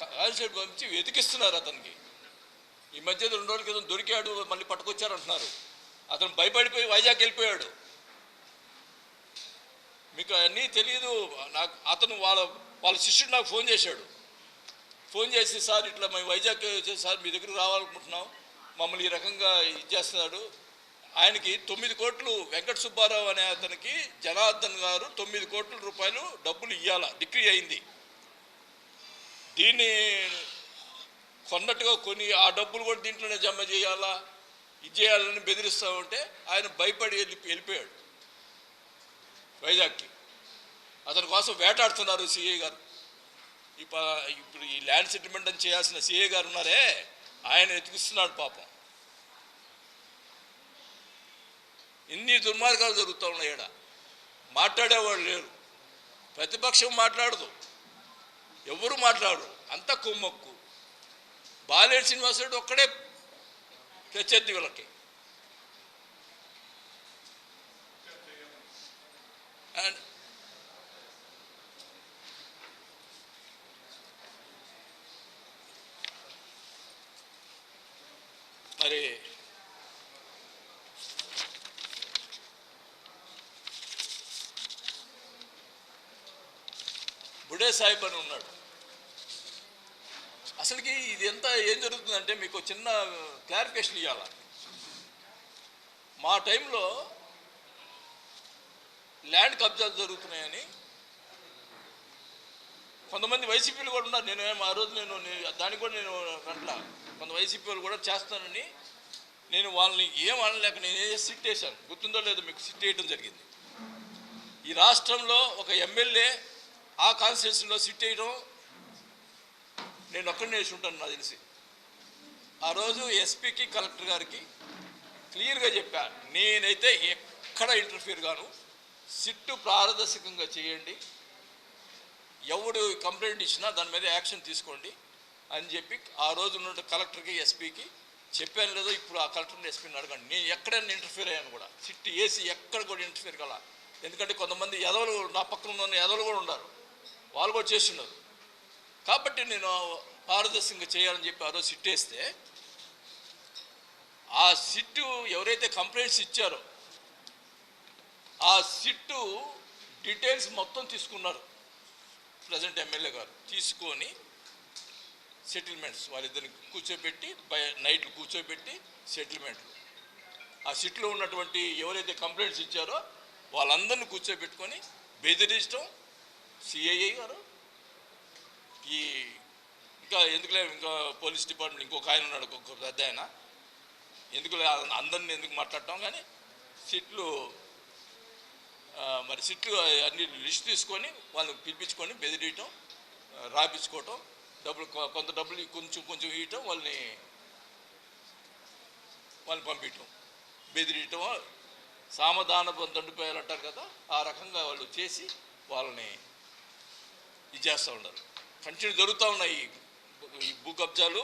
A: కాన్స్టేబుల్ పంపించి వెతికిస్తున్నారు అతనికి. ఈ మధ్య 2 రోజుల క్రితం దొరికాడు, మళ్ళీ పట్టుకొచ్చారంటున్నారు. అతను భయపడిపోయి వైజాగ్ వెళ్ళిపోయాడు. మీకు అన్నీ తెలియదు నాకు. అతను వాళ్ళ శిష్యుడు నాకు ఫోన్ చేశాడు. ఫోన్ చేసి, సార్ ఇట్లా మేము వైజాగ్ వచ్చేసి సార్ మీ దగ్గరకు రావాలనుకుంటున్నాం, మమ్మల్ని ఈ రకంగా ఇచ్చేస్తున్నాడు. ఆయనకి 9 కోట్లు, వెంకట సుబ్బారావు అనే అతనికి జనార్దన్ గారు 9 కోట్ల రూపాయలు డబ్బులు ఇవ్వాలా, డిగ్రీ అయింది. దీన్ని కొన్నట్టుగా కొని ఆ డబ్బులు కూడా దీంట్లోనే జమ చేయాలా, ఇది చేయాలని బెదిరిస్తూ ఉంటే ఆయన భయపడి వెళ్ళిపోయాడు వైజాగ్కి. అతని కోసం వేటాడుతున్నారు సిఐ గారు. ఇప్పుడు ఈ ల్యాండ్ సెటిల్మెంట్ అని చేయాల్సిన సిఐ గారు ఉన్నారే, ఆయన ఎతికిస్తున్నాడు పాపం. ఇన్ని దుర్మార్గాలు జరుగుతూ ఉన్నాయి. ఈడ మాట్లాడేవాళ్ళు లేరు, ప్రతిపక్షం మాట్లాడదు, ఎవరు మాట్లాడరు, అంతా కొమ్మక్కు. బాలేడు శ్రీనివాసరెడ్డి ఒక్కడే ప్రత్యర్థి వీళ్ళకి. మరి బుడే సాహిబ్ అని ఉన్నాడు. అసలుకి ఇది ఎంత ఏం జరుగుతుందంటే మీకు చిన్న క్లారిఫికేషన్ ఇవ్వాల. మా టైంలో ల్యాండ్ కబ్జాలు జరుగుతున్నాయని కొంతమంది వైసీపీలు కూడా ఉన్నారు. ఆ రోజు దానికి కూడా నేను అట్లా కొంత వైసీపీ వాళ్ళు కూడా చేస్తానని నేను వాళ్ళని ఏం అనలేక నేను సిట్ వేశాను. గుర్తుందో లేదో మీకు, సిట్ వేయడం జరిగింది. ఈ రాష్ట్రంలో ఒక ఎమ్మెల్యే ఆ కాన్స్టిట్యూన్సీలో సిట్ వేయడం నేను ఒక్కడిని వేసి ఉంటాను నాకు తెలిసి. ఆ రోజు ఎస్పీకి కలెక్టర్ గారికి క్లియర్గా చెప్పా, నేనైతే ఎక్కడ ఇంటర్ఫియర్ గాను, సిట్టు పారదర్శకంగా చేయండి, ఎవడు కంప్లైంట్ ఇచ్చినా దాని మీద యాక్షన్ తీసుకోండి అని చెప్పి ఆ రోజు ఉన్న కలెక్టర్కి ఎస్పీకి చెప్పాను. లేదో ఇప్పుడు ఆ కలెక్టర్ని ఎస్పీని అడగండి, నేను ఎక్కడైనా ఇంటర్ఫియర్ అయ్యాను కూడా. సిట్టు వేసి ఎక్కడ కూడా ఇంటర్ఫియర్ కల. ఎందుకంటే కొంతమంది ఎదవలు, నా పక్కన ఉన్న ఎదవలు కూడా ఉన్నారు, వాళ్ళు కూడా చేస్తున్నారు. కాబట్టి నేను పారదర్శకంగా చేయాలని చెప్పి ఆ రోజు సిట్ వేస్తే, ఆ సిట్టు ఎవరైతే కంప్లైంట్స్ ఇచ్చారో ఆ సిట్టు డీటెయిల్స్ మొత్తం తీసుకున్నారు ప్రజెంట్ ఎమ్మెల్యే గారు. తీసుకొని సెటిల్మెంట్స్ వాళ్ళిద్దరిని కూర్చోబెట్టి నైట్లు కూర్చోబెట్టి సెటిల్మెంట్లు, ఆ సిట్లో ఉన్నటువంటి ఎవరైతే కంప్లైంట్స్ ఇచ్చారో వాళ్ళందరినీ కూర్చోబెట్టుకొని బెదిరించడం. సిఐఐ గారు ఇంకా ఎందుకులే, ఇంకా పోలీస్ డిపార్ట్మెంట్ ఇంకొక ఆయన ఉన్నాడు, ఒక్కొక్క పెద్ద ఆయన, ఎందుకులే అందరిని ఎందుకు మాట్లాడటం. కానీ సిట్లు అన్ని లిస్ట్ తీసుకొని వాళ్ళని పిలిపించుకొని బెదిరియటం, రాపించుకోవటం, కొంత డబ్బులు కొంచెం ఇవ్వటం, వాళ్ళని పంపించటం, బెదిరియటం, సామధాన దండుపోయాలు అంటారు కదా, ఆ రకంగా వాళ్ళు చేసి వాళ్ళని ఇది చేస్తూ ఉన్నారు. కంటిన్యూ జరుగుతూ ఉన్నాయి. ఈ భూ కబ్జాలు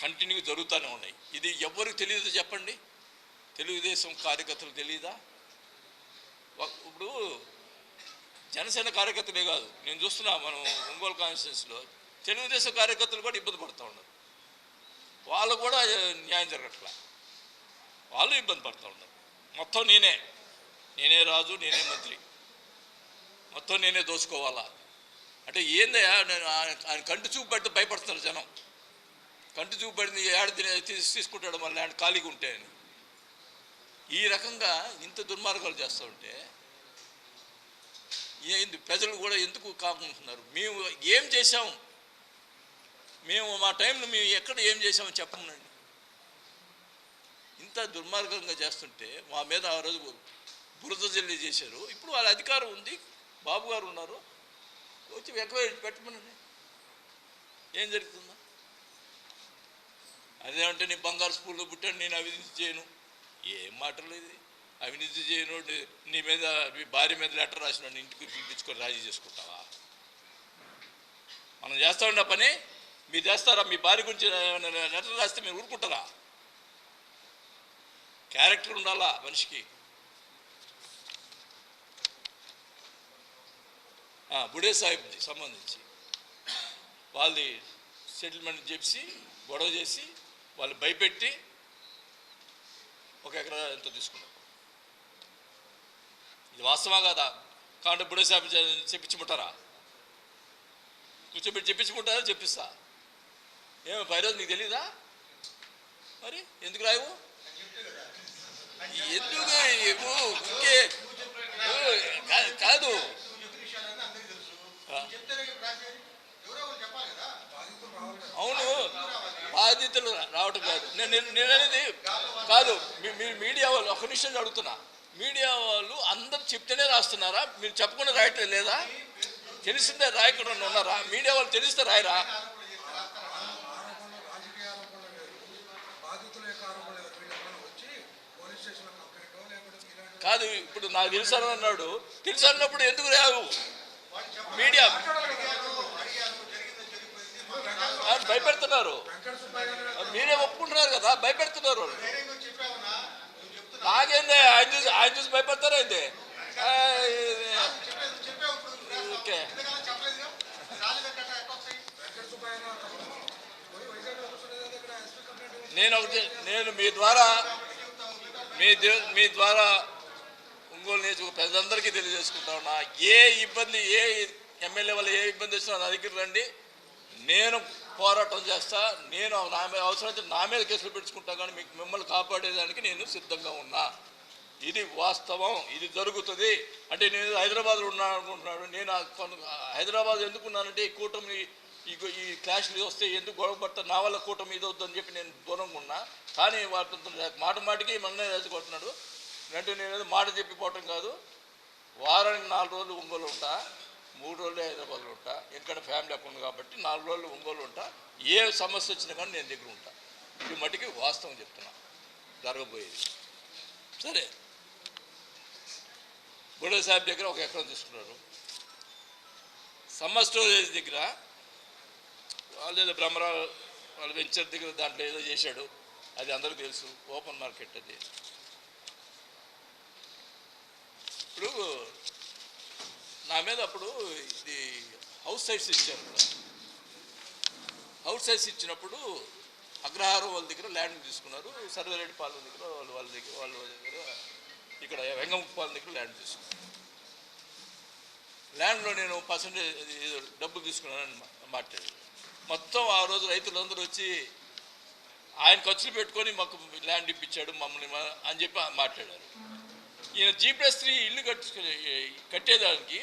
A: కంటిన్యూ జరుగుతూనే ఉన్నాయి. ఇది ఎవరికి తెలియదు చెప్పండి? తెలుగుదేశం కార్యకర్తలు తెలియదా? ఇప్పుడు జనసేన కార్యకర్తలే కాదు, నేను చూస్తున్నా మనం ఒంగోలు కాన్స్టిట్యూన్సీలో తెలుగుదేశం కార్యకర్తలు కూడా ఇబ్బంది పడుతూ ఉన్నారు. వాళ్ళు కూడా న్యాయం జరగట్లా, వాళ్ళు ఇబ్బంది పడుతూ ఉన్నారు. మొత్తం నేనే రాజు, నేనే మంత్రి, మొత్తం నేనే దోచుకోవాలా అంటే ఏందయ్యా? నేను ఆయన కంటి చూపు పెడితే భయపడుతున్నారు జనం. కంటి చూపు పడింది ఏడ తీసుకుంటాడు మళ్ళీ ఆయన ఖాళీగా ఉంటే అని. ఈ రకంగా ఇంత దుర్మార్గాలు చేస్తూ ఉంటే ఏంది ప్రజలు కూడా ఎందుకు కాకుంటున్నారు? మేము ఏం చేసాం? మేము మా టైంలో మేము ఎక్కడ ఏం చేసామో చెప్పమనండి. ఇంత దుర్మార్గంగా చేస్తుంటే మా మీద ఆ రోజు బురద జల్లి చేశారు. ఇప్పుడు వాళ్ళ అధికారం ఉంది, బాబు గారు ఉన్నారు, వచ్చి ఎంక్వైరీ పెట్టమనండి. ఏం జరుగుతుందా? అదేమంటే నీ బంగారు స్కూల్లో పుట్టాను, నేను అవినీతి చేయను. ఏం మాటలు ఇది? అవినీతి చేయను నీ మీద, మీ భార్య మీద లెటర్ రాసిన ఇంటికి పిలిపించుకొని రాజీ చేసుకుంటావా? మనం చేస్తా ఉన్న పని మీరు చేస్తారా? మీ భార్య గురించి లెటర్ రాస్తే మీరు ఊరుకుంటారా? క్యారెక్టర్ ఉండాలా మనిషికి. బుడే సాహిబ్కి సంబంధించి వాళ్ళది సెటిల్మెంట్ చేసి గొడవ చేసి వాళ్ళు భయపెట్టి 1 ఎకరా ఎంతో తీసుకున్నారు. ఇది వాస్తవా కాదా? కాబట్టి బుడే సాహిబ్ చెప్పించుకుంటారా? కూర్చోబెట్టి చెప్పించుకుంటారా? చెప్పిస్తా. ఏమో పైరోజు నీకు తెలీదా? మరి ఎందుకు రాయవు? ఎందుకు ఇంకే కాదు. అవును, బాధితులు రావటం కాదు. నేను అనేది కాదు. మీరు మీడియా వాళ్ళు ఒక నిమిషం అడుగుతున్నా, మీడియా వాళ్ళు అందరు చెప్తేనే రాస్తున్నారా? మీరు చెప్పకుండా రాయట్లేదు లేదా? తెలిసిందే రాయకుండా ఉన్నారా? మీడియా వాళ్ళు తెలిస్తే రాయరా? కాదు, ఇప్పుడు నాకు తెలుసాను అన్నాడు. తెలుసు అన్నప్పుడు ఎందుకు రావు? మీడియా భయపెడుతున్నారు, మీరే ఒప్పుకుంటున్నారు కదా, భయపెడుతున్నారు. నాకేందే ఆయన చూసి భయపెడతారా? అయితే ఓకే. నేను మీ ద్వారా ఒంగోలు నియోజకవర్గ ప్రజలందరికీ తెలియజేసుకుంటా ఉన్నా, ఏ ఇబ్బంది, ఏ ఎమ్మెల్యే వల్ల ఏ ఇబ్బంది వచ్చినా నా దగ్గర రండి, నేను పోరాటం చేస్తా. నేను అవసరమైతే నా మీద కేసులు పెట్టుకుంటా, కానీ మిమ్మల్ని కాపాడేదానికి నేను సిద్ధంగా ఉన్నా. ఇది వాస్తవం, ఇది జరుగుతుంది. అంటే నేను హైదరాబాద్లో ఉన్నాను అనుకుంటున్నాడు. నేను హైదరాబాద్ ఎందుకున్నానంటే ఈ కూటమి ఈ క్లాష్లు వస్తే ఎందుకు గొడవ పడతా, నా వల్ల కూటమి ఇది వద్దని చెప్పి నేను దూరంగా ఉన్నా. కానీ వాటి మాటికి మన్నే రెచ్చగొడుతున్నాడు. అంటే నేను మాట చెప్పిపోవటం కాదు. వారానికి 4 రోజులు ఒంగోలు ఉంటా, 3 రోజులు హైదరాబాద్లో ఉంటా. ఎందుకంటే ఫ్యామిలీ అక్కడ ఉంది కాబట్టి 4 రోజులు ఒంగోలు ఉంటా. ఏ సమస్య వచ్చినా కానీ నేను దగ్గర ఉంటా. ఇది మటుకి వాస్తవం చెప్తున్నా జరగబోయేది. సరే, బుడే సాహిబ్ దగ్గర 1 ఎకరం తీసుకున్నారు. సమ్మర్ స్టోరేజ్ దగ్గర వాళ్ళు ఏదో బ్రహ్మరావు వాళ్ళ వెంచర్ దగ్గర దాంట్లో ఏదో చేశాడు. అది అందరికీ తెలుసు, ఓపెన్ మార్కెట్ అది. ఇప్పుడు నా మీద అప్పుడు ఇది హౌస్ సైట్స్ ఇచ్చారు. హౌస్ సైట్స్ ఇచ్చినప్పుడు అగ్రహారం వాళ్ళ దగ్గర ల్యాండ్ తీసుకున్నారు. సర్వేరెడ్డి పాలెం దగ్గర వాళ్ళ దగ్గర ఇక్కడ వెంగముప్పాలెం దగ్గర ల్యాండ్ తీసుకున్నారు. ల్యాండ్లో నేను పర్సంటేజ్ డబ్బులు తీసుకున్నానని మాట్లాడాను. మొత్తం ఆ రోజు రైతులందరూ వచ్చి ఆయన ఖర్చులు పెట్టుకొని మాకు ల్యాండ్ ఇప్పించాడు మమ్మల్ని అని చెప్పి మాట్లాడారు. ఈయన G+3 ఇల్లు కట్టేదానికి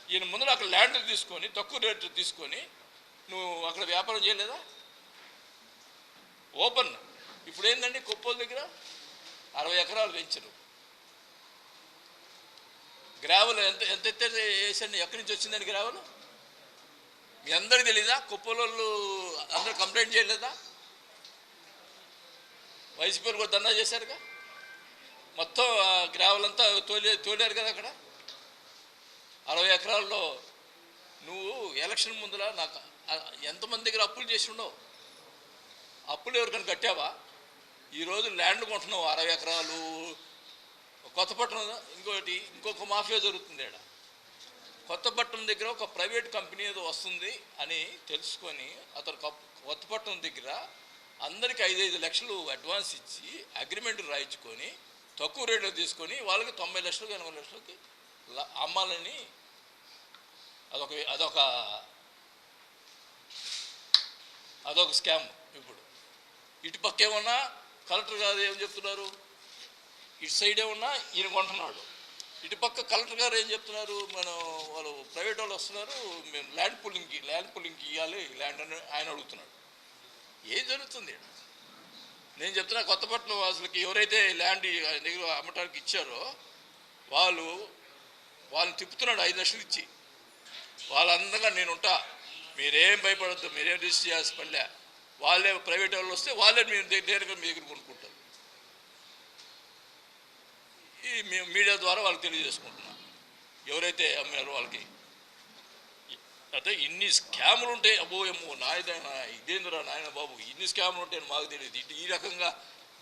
A: ఈయన ముందర అక్కడ ల్యాండ్ తీసుకొని తక్కువ రేటు తీసుకొని నువ్వు అక్కడ వ్యాపారం చేయలేదా? ఓపెన్. ఇప్పుడు ఏంటండి, కొప్పోల దగ్గర 60 ఎకరాలు పెంచరు. గ్రావెల్ ఎంత వేసండి, ఎక్కడి నుంచి వచ్చిందని గ్రావెల్ మీ అందరికీ తెలీదా? కొప్పోలు అందరూ కంప్లైంట్ చేయలేదా? వైసీపీలు కూడా ధర్నా చేశారుగా. మొత్తం గ్రావెల్ అంతా తోలారు కదా అక్కడ. 60 ఎకరాల్లో నువ్వు ఎలక్షన్ ముందర నాకు ఎంతమంది దగ్గర అప్పులు చేసి ఉండవు? అప్పులు ఎవరికైనా కట్టావా? ఈరోజు ల్యాండ్ కొంటున్నావు 60 ఎకరాలు కొత్తపట్నం ఇంకొక మాఫియా జరుగుతుంది ఇక్కడ. కొత్తపట్నం దగ్గర ఒక ప్రైవేట్ కంపెనీ ఏదో వస్తుంది అని తెలుసుకొని అతను కొత్తపట్నం దగ్గర అందరికీ 5 లక్షలు అడ్వాన్స్ ఇచ్చి అగ్రిమెంట్ రాయించుకొని తక్కువ రేట్లో తీసుకొని వాళ్ళకి 90 లక్షలు 80 లక్షలకి అమ్మాలని అదొక స్కామ్. ఇప్పుడు ఇటు పక్క ఏమన్నా కలెక్టర్ గారు ఏం చెప్తున్నారు, ఇటు సైడ్ ఏమన్నా ఈయన కొంటున్నాడు, ఇటు పక్క కలెక్టర్ గారు ఏం చెప్తున్నారు, వాళ్ళు ప్రైవేట్ వాళ్ళు వస్తున్నారు, మేము ల్యాండ్ పుల్లింగ్కి ఇవ్వాలి ల్యాండ్ అని ఆయన అడుగుతున్నాడు. ఏం జరుగుతుంది? నేను చెప్తున్నా, కొత్తపట్నం వాసులకి ఎవరైతే ల్యాండ్ దగ్గర అమ్మటానికి ఇచ్చారో వాళ్ళని తిప్పుతున్నాడు 5 లక్షలు ఇచ్చి. వాళ్ళందరిగా నేనుంటా, మీరేం భయపడద్దు, మీరేం రిజిస్టర్ చేయాల్సిన పనిలే, వాళ్ళే ప్రైవేట్ వాళ్ళు వస్తే వాళ్ళే మీరు దగ్గర మీ దగ్గర కొనుక్కుంటారు. ఈ మేము మీడియా ద్వారా వాళ్ళకి తెలియజేసుకుంటున్నాం ఎవరైతే అమ్మారో వాళ్ళకి. అయితే ఇన్ని స్కాములు ఉంటాయి, అబ్బోయమ్మో నాయన ఇదేంద్రా నాయన బాబు, ఇన్ని స్కాములు ఉంటాయని మాకు తెలియదు. ఈ రకంగా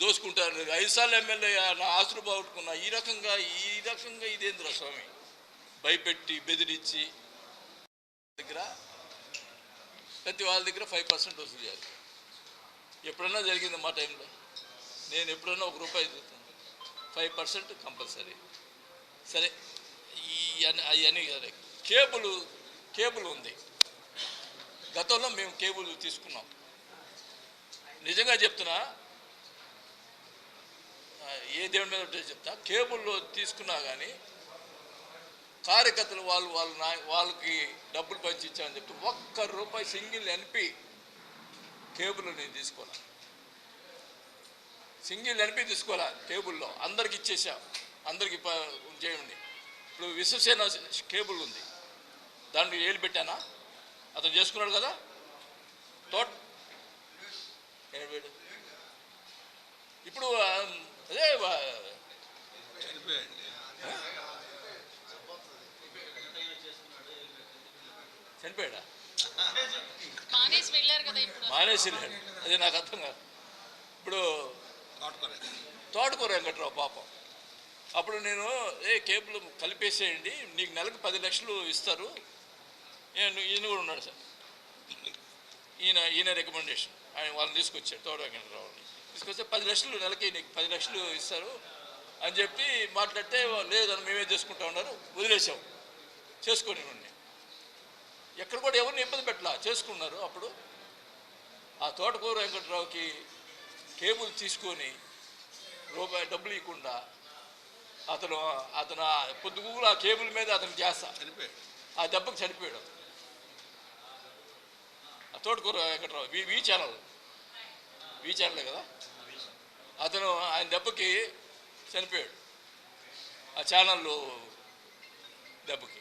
A: దోసుకుంటారు. 5 సార్లు ఎమ్మెల్యే నా ఆస్తులు బాగుట్టుకున్నా, ఈ రకంగా ఇదేంద్రా స్వామి, భయపెట్టి బెదిరించి దగ్గర ప్రతి వాళ్ళ దగ్గర 5% వసూలు చేయాలి. ఎప్పుడన్నా జరిగింది మా టైంలో? నేను ఎప్పుడన్నా ₹1 ఇస్తున్నాను, 5% కంపల్సరీ. సరే, అవన్నీ కదా. కేబుల్ ఉంది. గతంలో మేము కేబుల్ తీసుకున్నాం. నిజంగా చెప్తున్నా, ఏ దేవుడి మీద చెప్తా, కేబుల్లో తీసుకున్నా కానీ కార్యకర్తలు వాళ్ళకి డబ్బులు పంచిచ్చామని చెప్తే ₹1 సింగిల్ ఎన్పి కేబుల్ నేను తీసుకోవాలా, సింగిల్ ఎన్పి తీసుకోవాలా. కేబుల్లో అందరికి ఇచ్చేసాం, అందరికి చేయండి. ఇప్పుడు విశ్వసేన కేబుల్ ఉంది, దానికి ఏళ్ళు పెట్టానా, అతను చేసుకున్నాడు కదా. ఇప్పుడు అదే చనిపోయాడా? మానేసి అదే నాకు అర్థం కాదు. ఇప్పుడు తోటకూర వెంకట్రావు పాపం, అప్పుడు నేను కేబుల్ కలిపేసేయండి, నీకు నెలకు 10 లక్షలు ఇస్తారు. ఈయన కూడా ఉన్నాడు సార్, ఈయన రికమెండేషన్, ఆయన వాళ్ళని తీసుకొచ్చాడు, తోట వెంకట్రావుని తీసుకొస్తే 10 లక్షలు నెలకి, నీకు 10 లక్షలు ఇస్తారు అని చెప్పి మాట్లాడితే, లేదని మేమే చేసుకుంటా ఉన్నారు, వదిలేసాం. చేసుకొని ఎక్కడ కూడా ఎవరిని ఇబ్బంది పెట్టలా, చేసుకున్నారు. అప్పుడు ఆ తోటకూర వెంకట్రావుకి కేబుల్ తీసుకొని ₹1 డబ్బులు ఇవ్వకుండా అతను పొద్దుగూలు ఆ కేబుల్ మీద అతను చేస్తా ఆ దెబ్బకి చనిపోయాడు. ఆ తోటకూర వెంకట్రావు వి ఛానలే కదా, అతను ఆయన దెబ్బకి చనిపోయాడు, ఆ ఛానల్లో దెబ్బకి.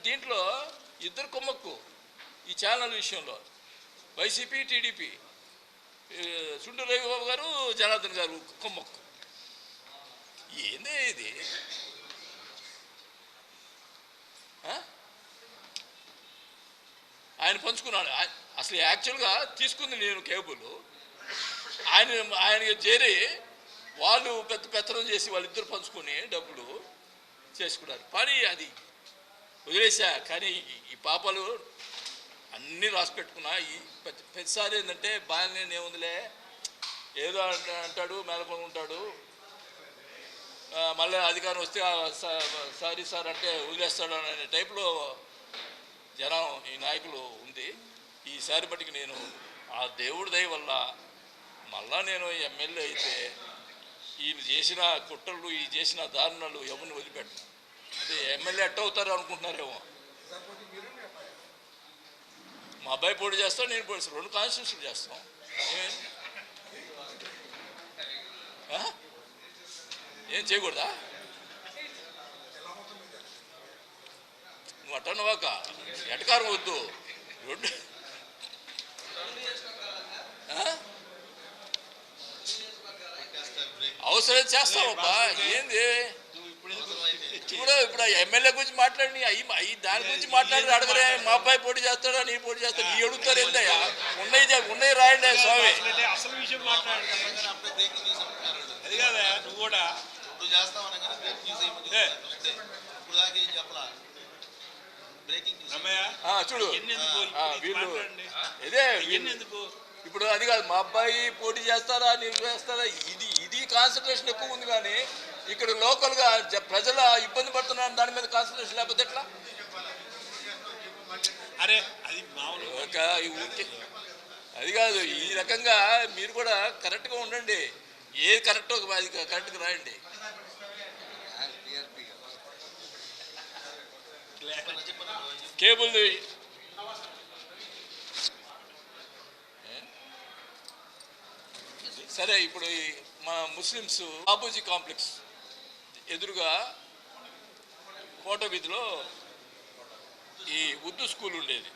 A: దీంట్లో ఇద్దరు కొమ్మక్కు ఈ ఛానల్ విషయంలో, వైసీపీ టీడీపీ, చుండూరు రవిబాబు గారు జనార్దన్ గారు కొమ్మక్కు. ఏందే ఇది? ఆయన పంచుకున్నాడు. అసలు యాక్చువల్గా తీసుకుంది నేను కేబుల్, ఆయనకి చేరి వాళ్ళు పెత్తనం చేసి వాళ్ళిద్దరు పంచుకొని డబ్బులు చేసుకున్నారు. పని అది వదిలేసా. కానీ ఈ పాపాలు అన్నీ రాసి పెట్టుకున్నా. ఈ ప్రతిసారి ఏంటంటే బాగానే ఏముందిలే, ఏదో అంటాడు, మేలకొని ఉంటాడు, మళ్ళీ అధికారం వస్తే సారీ సార్ అంటే వదిలేస్తాడు అనే టైప్లో జనం, ఈ నాయకులు ఉంది. ఈసారి బట్టికి నేను ఆ దేవుడి దయ వల్ల మళ్ళా నేను ఎమ్మెల్యే అయితే ఈయన చేసిన కుట్రలు, ఈ చేసిన దారుణాలు ఎవరిని వదిలిపెట్టను. అదే ఎమ్మెల్యే ఎట్ట అవుతారు అనుకుంటున్నారేమో. మా అబ్బాయి పోటీ చేస్తాం, నేను పోటీ 2 కాన్స్టిట్యూన్సీలు చేస్తాం. ఏం చేయకూడదా? నువ్వు అట్టన్నవాక ఎటకారం వద్దు. 2 అవసరం చేస్తావబ్బా. ఏంది ఇప్పుడు ఎమ్మెల్యే గురించి మాట్లాడి దాని గురించి మాట్లాడి అడగరే. మా అబ్బాయి పోటీ చేస్తాడా, నీ పోటీ చేస్తాడు, నీ అడుగుతారు ఏందయ్యా? ఉన్నాయి రాయండి స్వామి.
B: అసలు విషయం మాట్లాడు. అది కాదా, నువ్వు కూడా ఇప్పుడు చేస్తామని కానీ బ్రేకింగ్ న్యూస్ ఏముంది ఇప్పుడు దాకా ఏం చెప్పలా బ్రేకింగ్ న్యూస్
A: చూడు వీళ్ళు ఇదే ఇప్పుడు అది కాదు మా అబ్బాయి పోటీ చేస్తారా నీకు చేస్తారా ఇది కాన్సన్ట్రేషన్ ఎక్కువ ఉంది కానీ ఇక్కడ లోకల్గా ప్రజల ఇబ్బంది పడుతున్నారు దాని మీద కాన్సన్ట్రేషన్ లేకపోతే ఎట్లా
C: అరే అది
A: అది కాదు ఈ రకంగా మీరు కూడా కరెక్ట్గా ఉండండి ఏది కరెక్టో అది కరెక్ట్గా రాయండి కేబుల్ సరే ఇప్పుడు మా ముస్లిమ్స్ బాపూజీ కాంప్లెక్స్ ఎదురుగా కోట వీధిలో ఈ ఉర్దూ స్కూల్ ఉండేది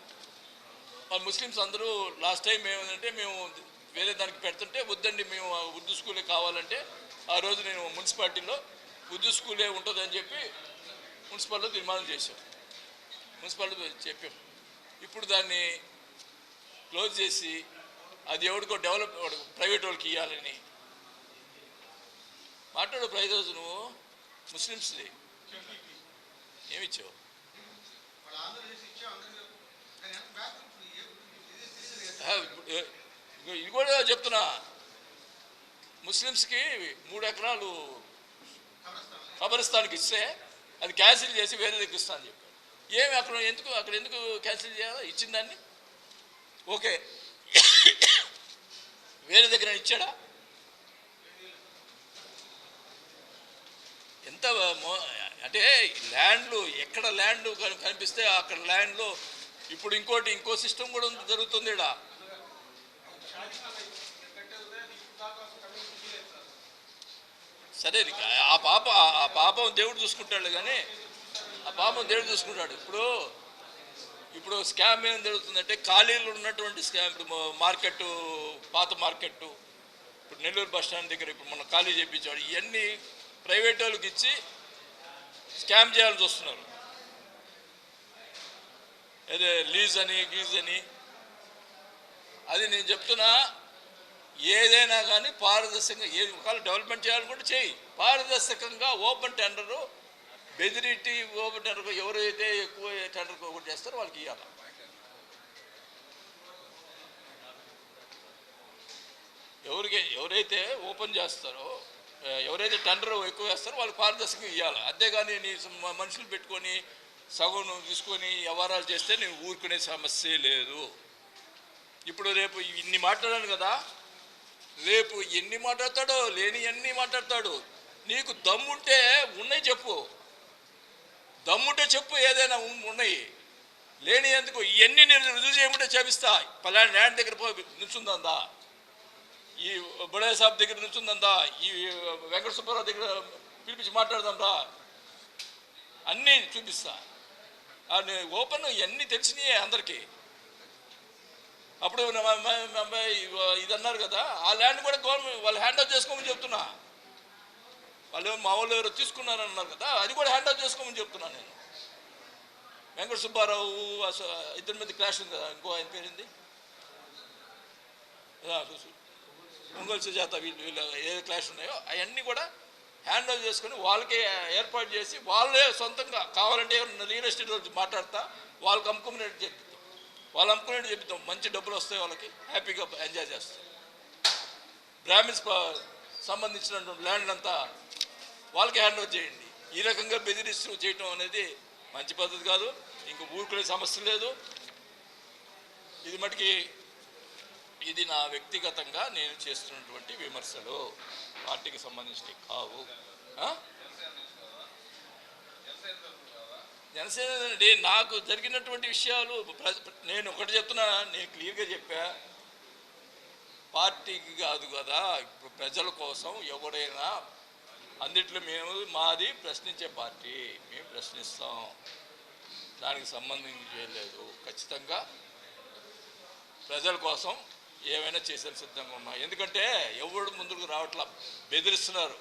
A: మా ముస్లిమ్స్ అందరూ లాస్ట్ టైం ఏమంటే మేము వేరే దానికి పెడుతుంటే వద్దండి మేము ఉర్దూ స్కూలే కావాలంటే ఆ రోజు నేను మున్సిపాలిటీలో ఉర్దూ స్కూలే ఉంటుందని చెప్పి మున్సిపాలిటీలో తీర్మానం చేశాం మున్సిపాలిటీ చెప్పాం ఇప్పుడు దాన్ని క్లోజ్ చేసి అది ఎవరికో డెవలప్ ప్రైవేట్ వాళ్ళకి ఇవ్వాలని మాట్లాడు ప్రైవేట్ నువ్వు ముస్లిమ్స్ది ఏమిచ్చావు ఇది కూడా చెప్తున్నా ముస్లిమ్స్కి 3 ఎకరాలు ఖబరిస్తానికి ఇస్తే అది క్యాన్సిల్ చేసి వేరే దగ్గర ఇస్తా అని చెప్పాడు ఏమి అక్కడ ఎందుకు క్యాన్సిల్ చేయాలి ఇచ్చిన దాన్ని ఓకే వేరే దగ్గర ఇచ్చాడా ఎంత అంటే ల్యాండ్లు ఎక్కడ ల్యాండ్ కనిపిస్తే అక్కడ ల్యాండ్లో ఇప్పుడు ఇంకో సిస్టమ్ కూడా జరుగుతుంది ఇక్కడ సరే ఆ పాపం దేవుడు చూసుకుంటాడు కానీ ఇప్పుడు స్కామ్ ఏం జరుగుతుందంటే ఖాళీలు ఉన్నటువంటి స్కామ్ ఇప్పుడు మార్కెట్ పాత మార్కెట్ ఇప్పుడు నెల్లూరు బస్ స్టాండ్ దగ్గర ఇప్పుడు మనం ఖాళీ చేయించాడు ఇవన్నీ ప్రైవేట్ వాళ్ళకి ఇచ్చి స్కామ్ చేయాల్సి వస్తున్నారు అదే లీజ్ అని గీజ్ అని అది నేను చెప్తున్నా ఏదైనా కానీ పారదర్శకంగా ఒకవేళ డెవలప్మెంట్ చేయాలనుకుంటే చేయి పారదర్శకంగా ఓపెన్ టెండరు బెదిరిటీ ఓపెన్ టెండర్ ఎవరైతే ఎక్కువ టెండర్ ఒకటి చేస్తారో వాళ్ళకి ఇవ్వాలి ఎవరైతే ఓపెన్ చేస్తారో ఎవరైతే టెండర్ ఎక్కువ వేస్తారో వాళ్ళకి పారదర్శకంగా ఇవ్వాలి అంతేగాని నీ మనుషులు పెట్టుకొని సగం తీసుకొని వ్యవహారాలు చేస్తే నేను ఊరుకునే సమస్య లేదు ఇప్పుడు రేపు ఇన్ని మాట్లాడాను కదా రేపు ఎన్ని మాట్లాడతాడో లేని అన్నీ మాట్లాడతాడు నీకు దమ్ముంటే ఉన్నాయి చెప్పు దమ్ముంటే చెప్పు ఏదైనా ఉన్నాయి లేని ఎందుకు ఇవన్నీ నేను రుజువు చేయమంటే చేపిస్తా పలానా ల్యాండ్ దగ్గర నుంచుందా ఈ బడే సాబ్ దగ్గర నుంచుందా ఈ వెంకట సుబ్బారావు దగ్గర పిలిపించి మాట్లాడదాంరా అన్నీ చూపిస్తా ఓపెన్ ఇవన్నీ తెలిసినాయి అందరికీ అప్పుడు ఇది అన్నారు కదా ఆ ల్యాండ్ కూడా గవర్నమెంట్ వాళ్ళు హ్యాండ్ ఓవర్ చేసుకోమని చెప్తున్నా వాళ్ళు మా వాళ్ళు ఎవరు తీసుకున్నారని అన్నారు కదా అది కూడా హ్యాండ్ ఓవర్ చేసుకోమని చెప్తున్నాను నేను వెంకట సుబ్బారావు ఇద్దరి మీద క్లాష్ ఉంది కదా ఇంకో ఆయన పేరుంది ఒంగోలు సుజాత వీళ్ళు ఏ క్లాష్ ఉన్నాయో అవన్నీ కూడా హ్యాండ్ ఓవర్ చేసుకొని వాళ్ళకే ఏర్పాటు చేసి వాళ్ళే సొంతంగా కావాలంటే రియల్ ఎస్టేట్ వాళ్ళు మాట్లాడతా వాళ్ళకి అమ్ముకునేట్టు చెప్తాం వాళ్ళు అమ్ముకునేట్టు చెప్తాం మంచి డబ్బులు వస్తాయి వాళ్ళకి హ్యాపీగా ఎంజాయ్ చేస్తాం బ్రాహ్మిన్స్ సంబంధించినటువంటి ల్యాండ్ అంతా వాళ్ళకి హ్యాండ్ ఓవర్ చేయండి ఈ రకంగా బెదిరిస్తూ చేయటం అనేది మంచి పద్ధతి కాదు ఇంక ఊరుకునే సమస్య లేదు ఇది మటుకి ఇది నా వ్యక్తిగతంగా నేను చేస్తున్నటువంటి విమర్శలు పార్టీకి సంబంధించినవి కావు జనసేన నాకు జరిగినటువంటి విషయాలు నేను ఒకటి చెప్తున్నా నేను క్లియర్గా చెప్పా పార్టీకి కాదు కదా ఇప్పుడు ప్రజల కోసం ఎవరైనా అన్నిట్లో మాది ప్రశ్నించే పార్టీ మేము ప్రశ్నిస్తాం దానికి సంబంధించి చేయలేదు ఖచ్చితంగా ప్రజల కోసం ఏమైనా చేసే సిద్ధంగా ఉన్నా ఎందుకంటే ఎవరు ముందుకు రావట్లా బెదిరిస్తున్నారు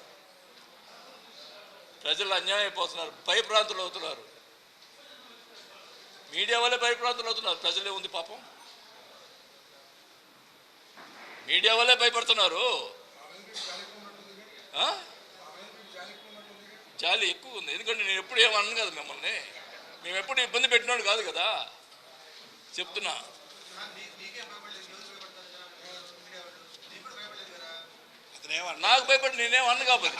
A: ప్రజలు అన్యాయం అయిపోతున్నారు భయప్రాంతులు అవుతున్నారు మీడియా వల్లే భయప్రాంతులు అవుతున్నారు ప్రజలే ఉంది పాపం మీడియా వల్లే భయపడుతున్నారు చాలా ఎక్కువ ఉంది. ఎందుకంటే నేను ఎప్పుడు ఏమన్నాను కదా మిమ్మల్ని, మేము ఎప్పుడు ఇబ్బంది పెట్టినాడు కాదు కదా చెప్తున్నా. నాకు భయపడి నేనేమన్నా కాబట్టి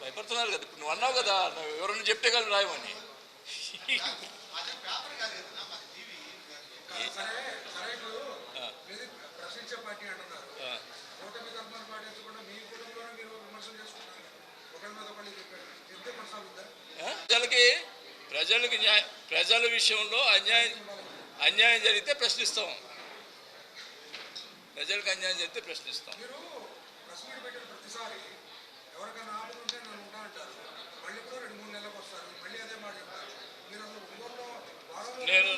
A: భయపడుతున్నారు కదా. ఇప్పుడు నువ్వు అన్నావు కదా, ఎవరన్నా చెప్తే కానీ రాయమని. ప్రజల విషయంలో అన్యాయం జరిగితే ప్రశ్నిస్తాం. ప్రజలకు అన్యాయం జరిగితే ప్రశ్నిస్తాం. నేను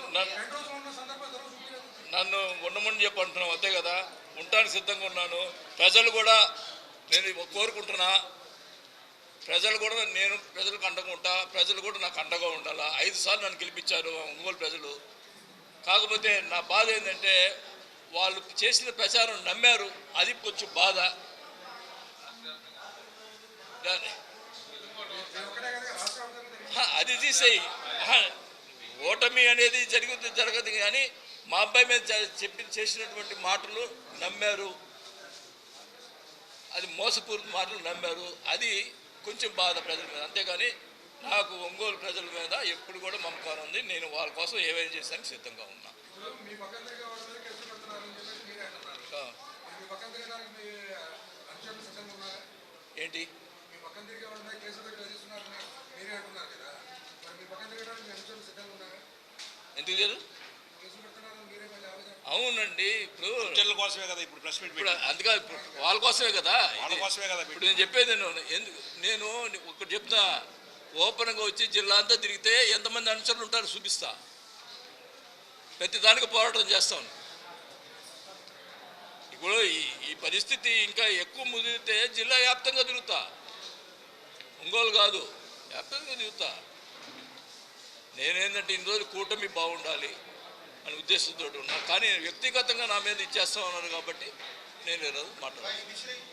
A: నన్ను ఉండమని చెప్పి అంటున్నావు అంతే కదా. ఉండటానికి సిద్ధంగా ఉన్నాను. ప్రజలు కూడా నేను కోరుకుంటున్నా, ప్రజలు కూడా నేను ప్రజలకు అండగా ఉంటా, ప్రజలు కూడా నాకు అండగా ఉండాలా. 5 సార్లు నన్ను గెలిపించారు ఒంగోలు ప్రజలు. కాకపోతే నా బాధ ఏంటంటే వాళ్ళు చేసిన ప్రచారం నమ్మారు, అది కొంచెం బాధ. అది తీసేయి. ఓటమి అనేది జరగదు కానీ మా అబ్బాయి మీద చేసినటువంటి మాటలు నమ్మారు, అది మోసపూరిత మాటలు నమ్మారు, అది కొంచెం బాధ ప్రజల మీద. అంతేగాని నాకు ఒంగోలు ప్రజల మీద ఎప్పుడు కూడా మమకారం ఉంది. నేను వాళ్ళ కోసం ఏమైనా చేసానికి సిద్ధంగా ఉన్నా. ఏంటి ఎందుకు లేదు? అవునండి, ఇప్పుడు
B: కోసమే కదా ఇప్పుడు ప్రెస్ మీట్.
A: ఇప్పుడు అందుకే వాళ్ళ కోసమే కదా. ఇప్పుడు నేను చెప్పేది నేను ఒకటి చెప్తా. ఓపెన్గా వచ్చి జిల్లా అంతా తిరిగితే ఎంతమంది అనుచరులు ఉంటారో చూపిస్తా. ప్రతి దానికి పోరాటం చేస్తాను. ఇప్పుడు ఈ పరిస్థితి ఇంకా ఎక్కువ ముదిరితే జిల్లా వ్యాప్తంగా తిరుగుతా. ఒంగోలు కాదు, వ్యాప్తంగా తిరుగుతా. నేనేంటంటే ఇన్ని రోజులు కూటమి బాగుండాలి అని ఉద్దేశంతో ఉన్నా. కానీ వ్యక్తిగతంగా నా మీద ఇచ్చేస్తా ఉన్నారు కాబట్టి నేను ఈరోజు మాట్లాడాను.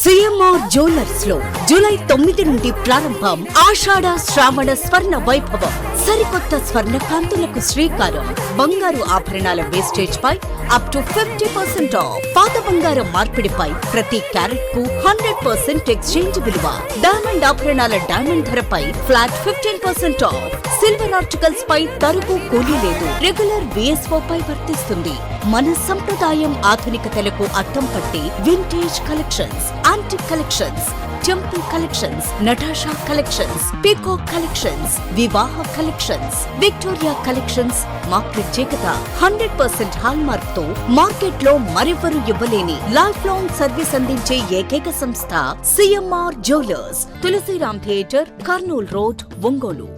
C: సిఎంఆర్ జ్యువెలర్స్ లో జూలై 9 నుండి ప్రారంభం ఆషాఢ శ్రావణ స్వర్ణ వైభవం. సరికొత్త స్వర్ణ కాంతులకు శ్రీకారం. బంగారు ఆభరణాల వేస్టేజ్ పై అప్ టు 50% ఆఫ్. పాత బంగారం మార్పిడిపై ప్రతి క్యారెట్ కు 100% ఎక్స్చేంజ్ విలువ. డైమండ్ ఆభరణాల డైమండ్ ధరపై ఫ్లాట్ 15% ఆఫ్. సిల్వర్ ఆర్టికల్స్ పై తరుగు కూలీ లేదు. రెగ్యులర్ విఎస్ఓ పై వర్తిస్తుంది. మన సంప్రదాయం ఆధునికతలకు అద్దం పట్టి vintage collections, antique collections, temple collections, Natasha collections, peacock collections, వివాహ కలెక్షన్స్, విక్టోరియా కలెక్షన్స్ మా ప్రత్యేకత. 100% హాల్ మార్క్ తో మార్కెట్ లో మరెవరూ ఇవ్వలేని లైఫ్ లాంగ్ సర్వీస్ అందించే ఏకైక సంస్థ CMR jewellers. Tulsiram theatre, Kurnool road, Ongole.